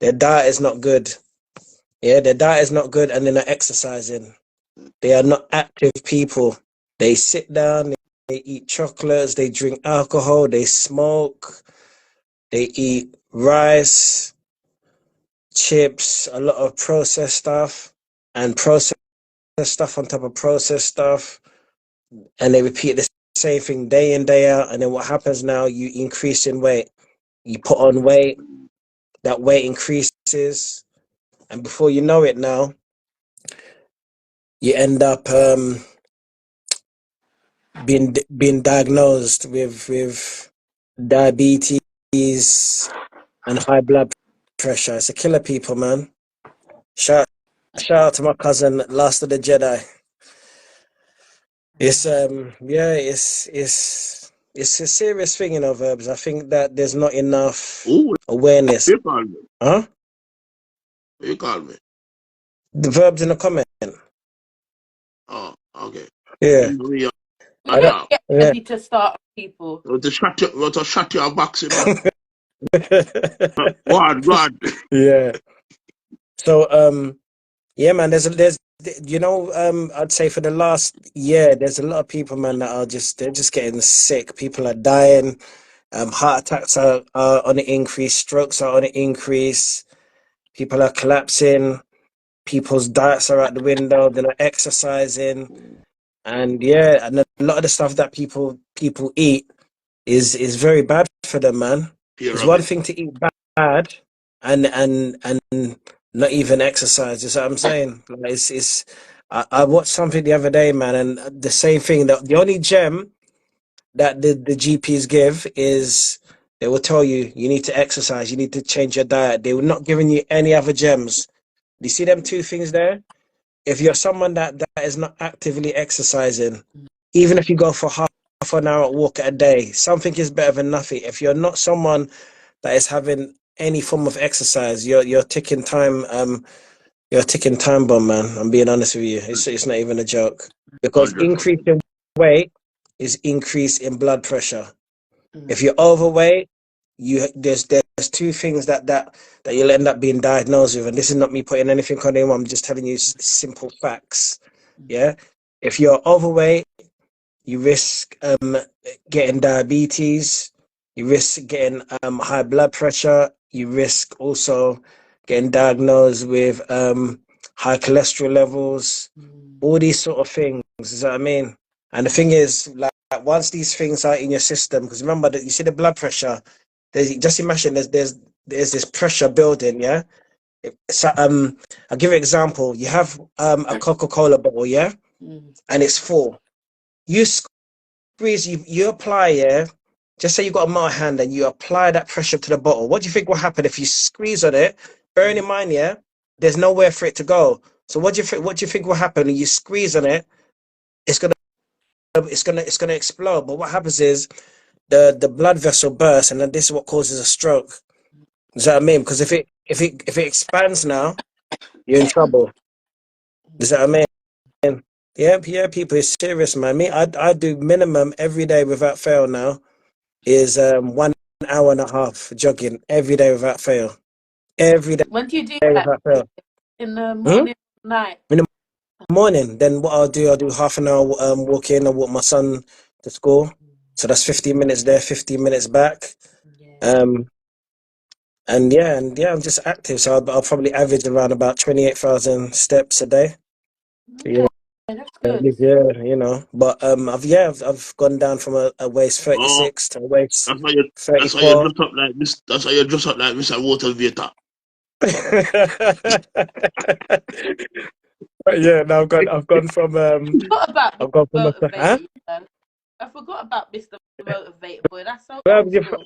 their diet is not good. Yeah, their diet is not good, and they're not exercising. They are not active people. They sit down, they eat chocolates, they drink alcohol, they smoke, they eat rice, chips, a lot of processed stuff, and processed stuff on top of processed stuff, and they repeat the same thing day in, day out. And then what happens now, you increase in weight, you put on weight, that weight increases, and before you know it now, you end up being diagnosed with diabetes and high blood pressure. It's a killer, people, man. Shout out to my cousin, Last of the Jedi. It's yeah, it's a serious thing, Verbs. I think that there's not enough Oh, awareness. you call me. Huh? You call me. The Verbs in the comment. Oh, okay. Yeah. We I are don't, now. Get yeah. ready to start, people. To shut your boxing man. Go on, go on. Yeah. So yeah, man, there's I'd say for the last year there's a lot of people, man, that they're just getting sick. People are dying. Heart attacks are on the increase, strokes are on the increase, people are collapsing, people's diets are out the window, they're not exercising, and yeah, and a lot of the stuff that people eat is very bad for them, man. Fear It's of one it. thing to eat bad and not even exercise. You see what I'm saying? Like it's I watched something the other day, man, and the same thing. The only gem that the GPs give is they will tell you you need to exercise, you need to change your diet. They were not giving you any other gems. Do you see them two things there? If you're someone that is not actively exercising, even if you go for half an hour walk a day, something is better than nothing. If you're not someone that is having any form of exercise, you're ticking time. You're a ticking time bomb, man. I'm being honest with you. It's not even a joke because 100%. increase in weight is increase in blood pressure. If Mm. you're overweight, there's two things that you'll end up being diagnosed with, and this is not me putting anything on anyone. I'm just telling you simple facts. Yeah, if you're overweight, you risk getting diabetes, you risk getting high blood pressure, you risk also getting diagnosed with high cholesterol levels, all these sort of things. Is what I mean? And the thing is, like once these things are in your system, because remember that you see the blood pressure, just imagine there's this pressure building, yeah. So I'll give you an example. You have a Coca-Cola bottle, yeah, and it's full. You squeeze, you apply, yeah. Just say you got a mild hand and you apply that pressure to the bottle. What do you think will happen if you squeeze on it? Bearing in mind, yeah, there's nowhere for it to go. So what do you think? What do you think will happen when you squeeze on it? It's gonna, it's gonna explode. But what happens is the blood vessel bursts, and then this is what causes a stroke. Does that mean? Because if it expands now, you're in trouble. Does that mean? Yeah, yeah, people, it's serious, man. I do minimum every day without fail now is 1 hour and a half jogging every day without fail. Every day When do you do that? without fail. In the Hmm? morning, night? In the morning, then what I'll do half an hour walking. I walk my son to school, so that's 15 minutes there, 15 minutes back. Yeah. Um, and yeah, I'm just active, so I'll probably average around about 28,000 steps a day. Okay, that's good. Yeah, but I've gone down from a waist Oh, 36 to a waist that's why you that's why you 34. dress up like this. That's why you dress up like Mr. Motivator. Yeah, now I've gone from Forgot about I've gone Mr. from huh? Motivator. You know? I forgot about Mr. Motivator, boy. That's so Verb, old you school.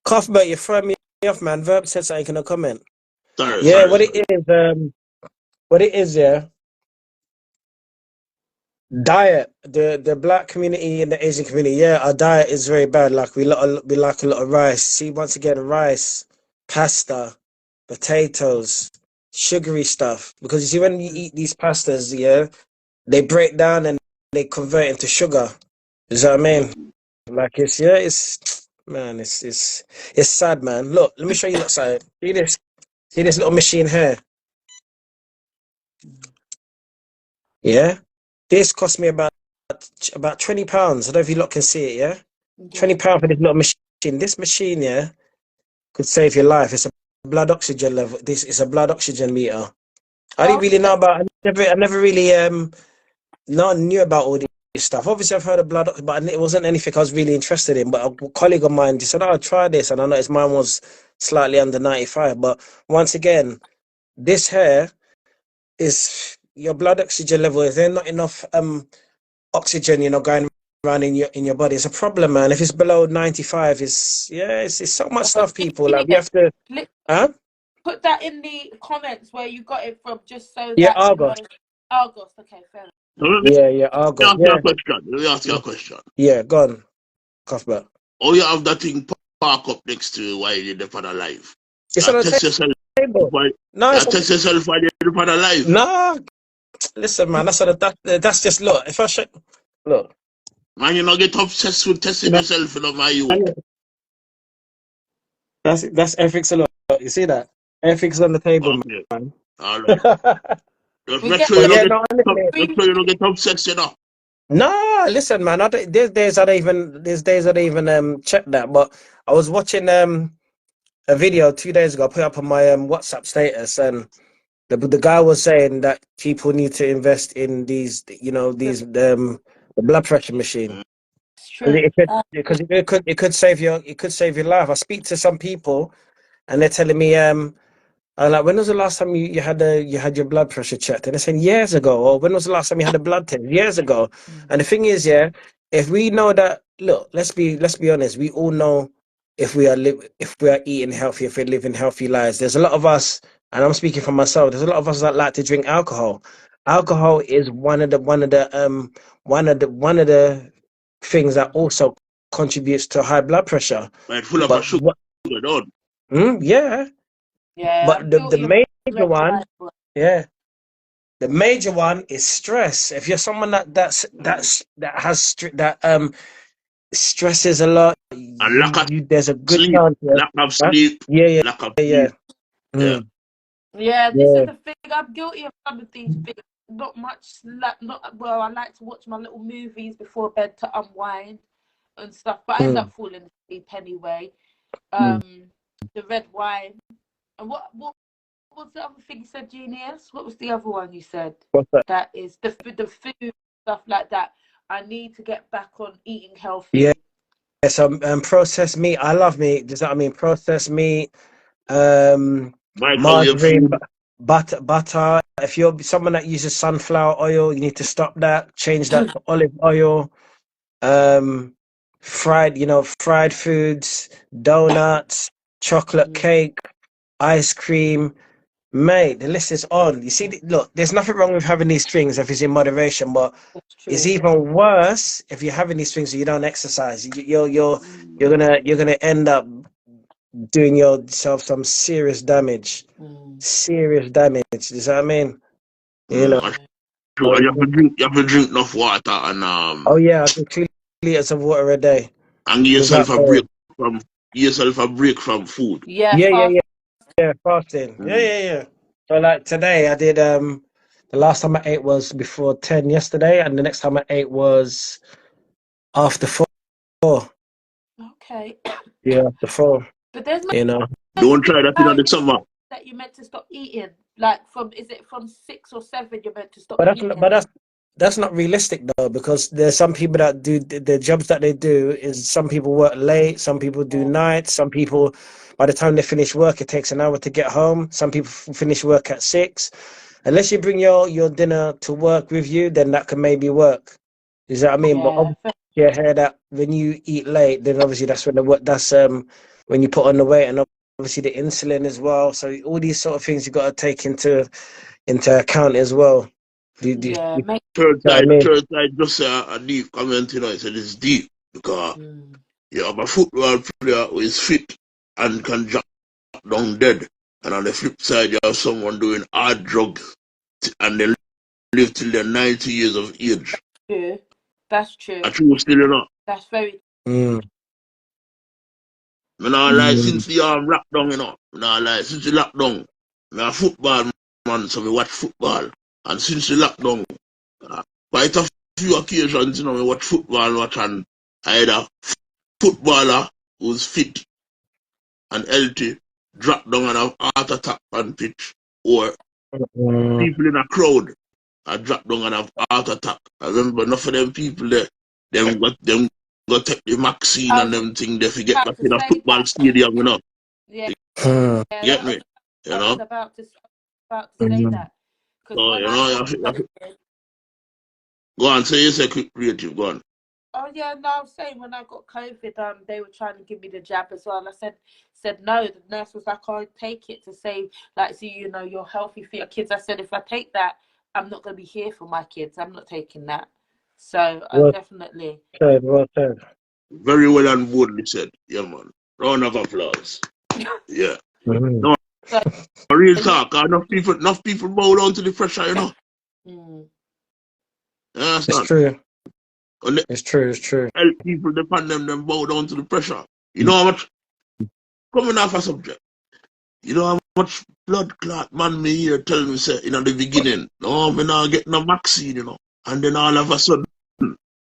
cough, but you throw me off, man. Verb said something in a comment. Sorry, Yeah, sorry, sorry. what it is, yeah. Diet, the black community and the Asian community, yeah, our diet is very bad. Like we like a lot of rice. See, once again, rice, pasta, potatoes, sugary stuff. Because you see, when you eat these pastas, yeah, they break down and they convert into sugar. Is that what I mean? Like it's man, it's sad, man. Look, let me show you. Look, side. See this little machine here. Yeah, this cost me about £20. I don't know if you lot can see it. Yeah, Yeah. £20 for this little machine. This machine, yeah, could save your life. It's a blood oxygen level. This is a blood oxygen meter. I didn't really know Okay. about. I never really knew about all this stuff. Obviously, I've heard of blood, but it wasn't anything I was really interested in. But a colleague of mine just said, "Oh, try this," and I noticed mine was slightly under 95. But once again, this here is your blood oxygen level. Is there not enough oxygen, going around in your body? It's a problem, man. If it's below 95, it's so much Oh, stuff. People like we literally, have to, li- huh? put that in the comments where you got it from, just so Yeah, that Argos. Argos. Okay, fair enough. So let me Yeah, Argos. ask you a question. Let me ask you a question. Yeah, go on, Cuthbert. Oh, you have that thing park up next to you while you're for the live. It's You on the test yourself table. while No, you it's test yourself while you're for the live. no. Listen, man, that's just look. If I show, look, Man, you not get obsessed with testing you yourself, you know, my youth. know, that's everything's a lot. You see that? Everything's on the table, Okay. man. All right. Just We make get sure you But don't yeah, get no, honestly, make sure you don't get obsessed, you know. no. Listen, man. There's days I don't even check that. But I was watching a video 2 days ago. I put up on my WhatsApp status, and the guy was saying that people need to invest in these, the blood pressure machine. It's true. Because it could save your life. I speak to some people and they're telling me I'm like, when was the last time you had your blood pressure checked? And they're saying years ago. Or when was the last time you had a blood test? Years ago. And the thing is, yeah, if we know that, look, let's be honest, we all know if we are eating healthy, if we're living healthy lives. There's a lot of us, and I'm speaking for myself, there's a lot of us that like to drink alcohol. Alcohol is one of the things that also contributes to high blood pressure. Right, full of a But sugar, what, don't. yeah, Yeah, I'm but the guilty of major red one, wine. yeah, the major one is stress. If you're someone that has stresses a lot, And lack of there's a good sleep, chance. lack of Huh? sleep, Yeah, lack of yeah. sleep. Yeah. Mm, Yeah, this is yeah. the thing. I'm guilty of some of these things. Not much, not well. I like to watch my little movies before bed to unwind and stuff, but I end Mm, up falling asleep anyway. mm. The red wine. And what was the other thing you said, Genius? What was the other one you said? What's that? That is the food stuff like that. I need to get back on eating Yeah. healthy. So processed meat. I love meat. Does that mean processed meat? Microwave Margarine, food. butter. If you're someone that uses sunflower oil, you need to stop that. Change that to olive oil. Um, fried foods, donuts, chocolate cake, ice cream. Mate, the list is on. You see, look, there's nothing wrong with having these things if it's in moderation, but That's it's true. even worse if you're having these things and you don't exercise. You're gonna end up doing yourself some serious damage. Serious damage. Does that mean? You know. That's true. And you have to drink enough water and Oh yeah, I drink 2 liters of water a day. give yourself Without a fail. break from food. Yeah, Yeah, yeah, fast. yeah, yeah. Fasting. Yeah, Mm. yeah, yeah. So like today, I did. The last time I ate was before 10 yesterday, and the next time I ate was after 4. Okay. Yeah, after 4. But there's You know. meant to Don't be try that in time, the isn't summer. it, that you're meant to stop eating? Like is it from 6 or 7 you're meant to stop But eating? that's not realistic though, because there's some people that do the jobs that they do is some people work late, some people do nights, some people by the time they finish work it takes an hour to get home. Some people finish work at 6. Unless you bring your dinner to work with you, then that can maybe work. Is that what I mean? But Yeah. obviously you hear that when you eat late, then obviously that's when that's when you put on the weight, and obviously the insulin as well. So all these sort of things you got to take into account as well. Yeah. You know what I mean? Third side, just a deep comment, you know. I said it's deep because you have a football player who is fit and can drop down dead. And on the flip side, you have someone doing hard drugs and they live till they're 90 years of age. True. That's true. I true still, you know. That's very Mm, Me nah lie, mm, since the lockdown, you know. Me nah lie, since the lockdown, me a football man, so me watch football. And since the lockdown, uh, quite a few occasions, you know, me watch football, watch and either footballer who's fit and healthy drop down and have heart attack on pitch, or mm, people in a crowd drop down and have heart attack. I remember enough of them people there, them got take the vaccine I and was them thing they forget about back to in a say football that. stadium, you know. Yeah, mm, Get I me? was, You know? about to say mm. that. Because So, when you I know, got tested, go on, say you say quick creative, go on. Oh yeah, no, same. When I got COVID, they were trying to give me the jab as well. And I said no. The nurse was like, "I'll take it to save, like, so you know you're healthy for your kids." I said, if I take that, I'm not going to be here for my kids. I'm not taking that. So I Well definitely. said, well said. Very well and boldly said. Yeah, man. Round of applause. Yeah. Mm-hmm. No, So, real and you, talk. Enough people bow down to the pressure, you know. mm, You It's understand? true. And It's true. It's true. help people depend them bow down to the pressure. You know how much coming off a subject. You know how much blood clot man me here tell me say in the beginning, no, me not get no vaccine, you know. And then all of a sudden,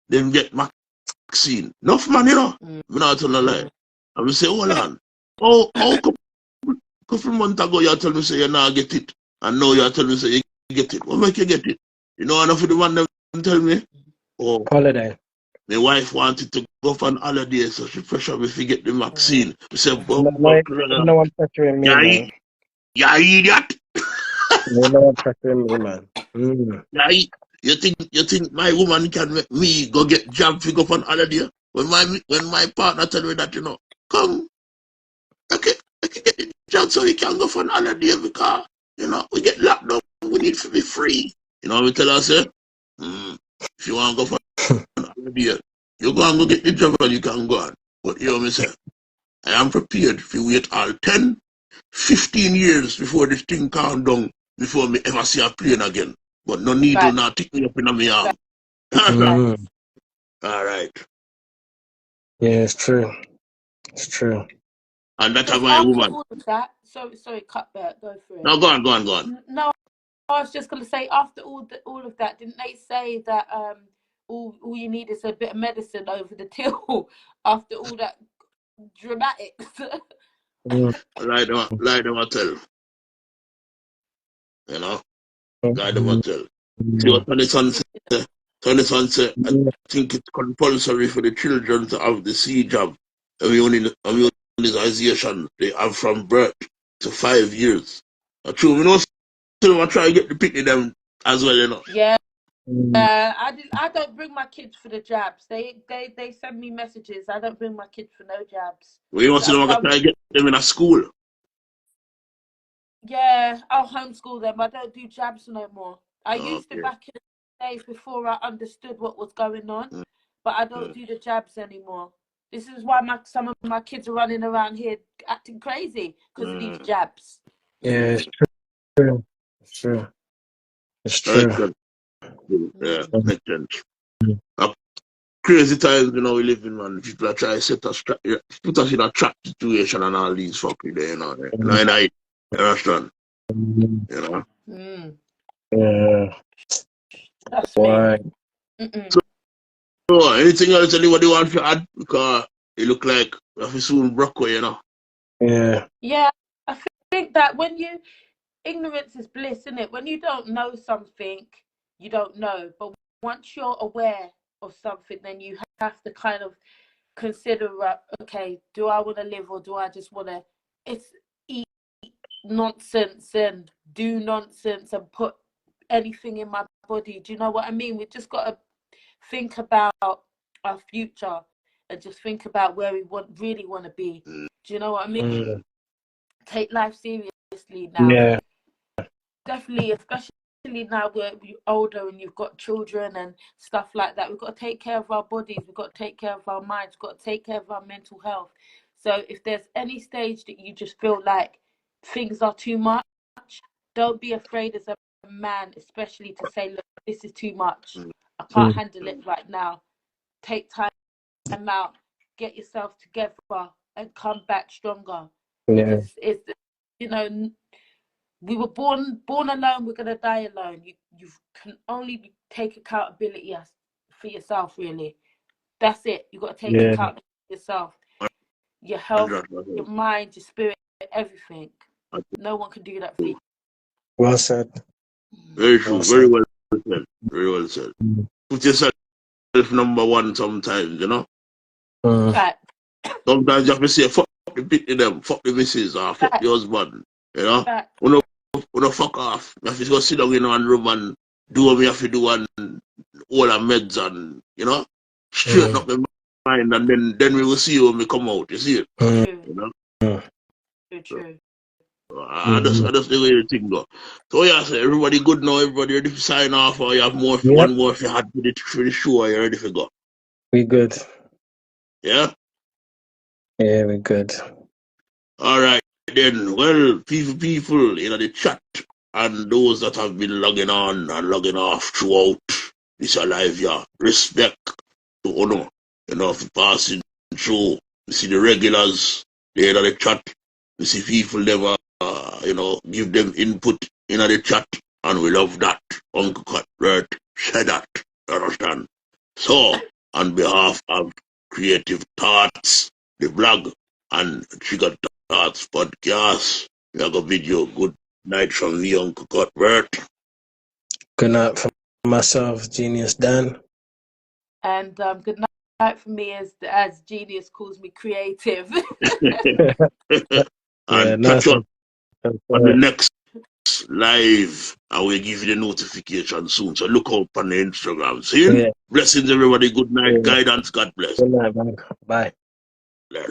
them get vaccine. Enough man, you know. mm, Me not tell no lie. mm. And me say, hold on. How couple months ago you tell me say you not get it. And now you tell me say you get it. What make you get it? You know enough of the man them tell me, oh, Holiday. my wife wanted to go for an holiday, so she pressure me to get the vaccine. She said, No, Bumbo no, club. no one pressuring me, man. You idiot. No one pressuring me, man. Mm. You think my woman can make me go get jab to go for an holiday? When my partner tell me that, you know, come, I can get the job so we can go for an holiday because, you know, we get locked down, we need to be free. You know what we tell her, say? If you want to go for an holiday, you go and go get the job and you can go on. But you know what I say? I am prepared if you wait all 10, 15 years before this thing calm down, before me ever see a plane again. But no needle Right, not tick me up in my arm. right. Mm. All right. Yeah, it's true. It's true. And that's Because my after woman. all of that, sorry, cut that, go for it. Now go on, go on, go on. No, I was just gonna say after all of that, didn't they say that all you need is a bit of medicine over the till after all that dramatics? Mm. Lie them a tell. You know? Lie them a Mm. tell. See Mm. what Tony say? Tony say, I Mm. think it's compulsory for the children to have the C job. Immunization they have from birth to 5 years. True, we know still I try to get the picnic them as well, you know. Yeah, Mm. I don't bring my kids for the jabs. They send me messages. I don't bring my kids for no jabs. We want to know I try to get them in a school. Yeah, I'll homeschool them. I don't do jabs no more. I used to Okay. back in the days before I understood what was going on, but I don't do the jabs anymore. This is why some of my kids are running around here acting crazy because of these jabs. Yeah, it's true. It's true. It's Right, true. good. Yeah, Mm. makes sense. Crazy times, you know, we live in, man. People are trying to put us in a trap situation and all these fucking there, you know. And I understand, Mm. you know. Mm, Yeah. that's me. Why? So, anything else anybody want to add? Because it look like we have to soon broke away, you know. Yeah. Yeah, I think that ignorance is bliss, isn't it? When you don't know something, you don't know. But once you're aware of something, then you have to kind of consider, okay, do I want to live or do I just want to eat nonsense and do nonsense and put anything in my body? Do you know what I mean? We just got to think about our future and just think about where we really want to be. Do you know what I mean? Mm. Take life seriously now. Yeah. Definitely, especially now we're older and you've got children and stuff like that. We've got to take care of our bodies. We've got to take care of our minds. We've got to take care of our mental health. So if there's any stage that you just feel like things are too much, don't be afraid as a man, especially to say, look, this is too much. I can't Mm. handle it right now. Take time out, get yourself together and come back stronger. Yeah. Because it's, you know, we were born alone, we're gonna die alone. You can only take accountability for yourself, really. That's it. You got to take Yeah. accountability for yourself, your health, your mind, your spirit, everything. No one can do that for you. Well said. Very Well true. Very said. well said. Very well said. Mm. Put yourself number one sometimes, you know. Mm. Right. Sometimes you have to say, fuck the bit of them, fuck the missus, or fuck the husband, you know. Right. We no fuck off. You have to go sit down in one room and do what we have to do and all our meds and, you know. straighten up my mind, and then we will see when we come out. You see it? True. You know? True. That's the way the thing go. So yeah, so everybody good now, everybody ready to sign off, or you have more Yep. one more if you had for the show, you're ready to go. We good. Yeah? Yeah, we good. Alright then. Well, people in the chat and those that have been logging on and logging off throughout this alive, yeah. Respect to honor, for passing through. You see the regulars, they in the chat. You see people never give them input in the chat, and we love that. Uncle Cuthbert said that. You understand? So, on behalf of Creative Thoughts, the blog, and Trigger Thoughts podcast, we have a video. Good night from me, Uncle Cuthbert. Good night from myself, Genius Dan. And good night for me, as Genius calls me, Creative. And nice catch up one. on the next live. I will give you the notification soon. So look out on the Instagram. See? Yeah. Blessings, everybody. Good night. Yeah. Guidance. God bless. Good night, man. Bye. Bless.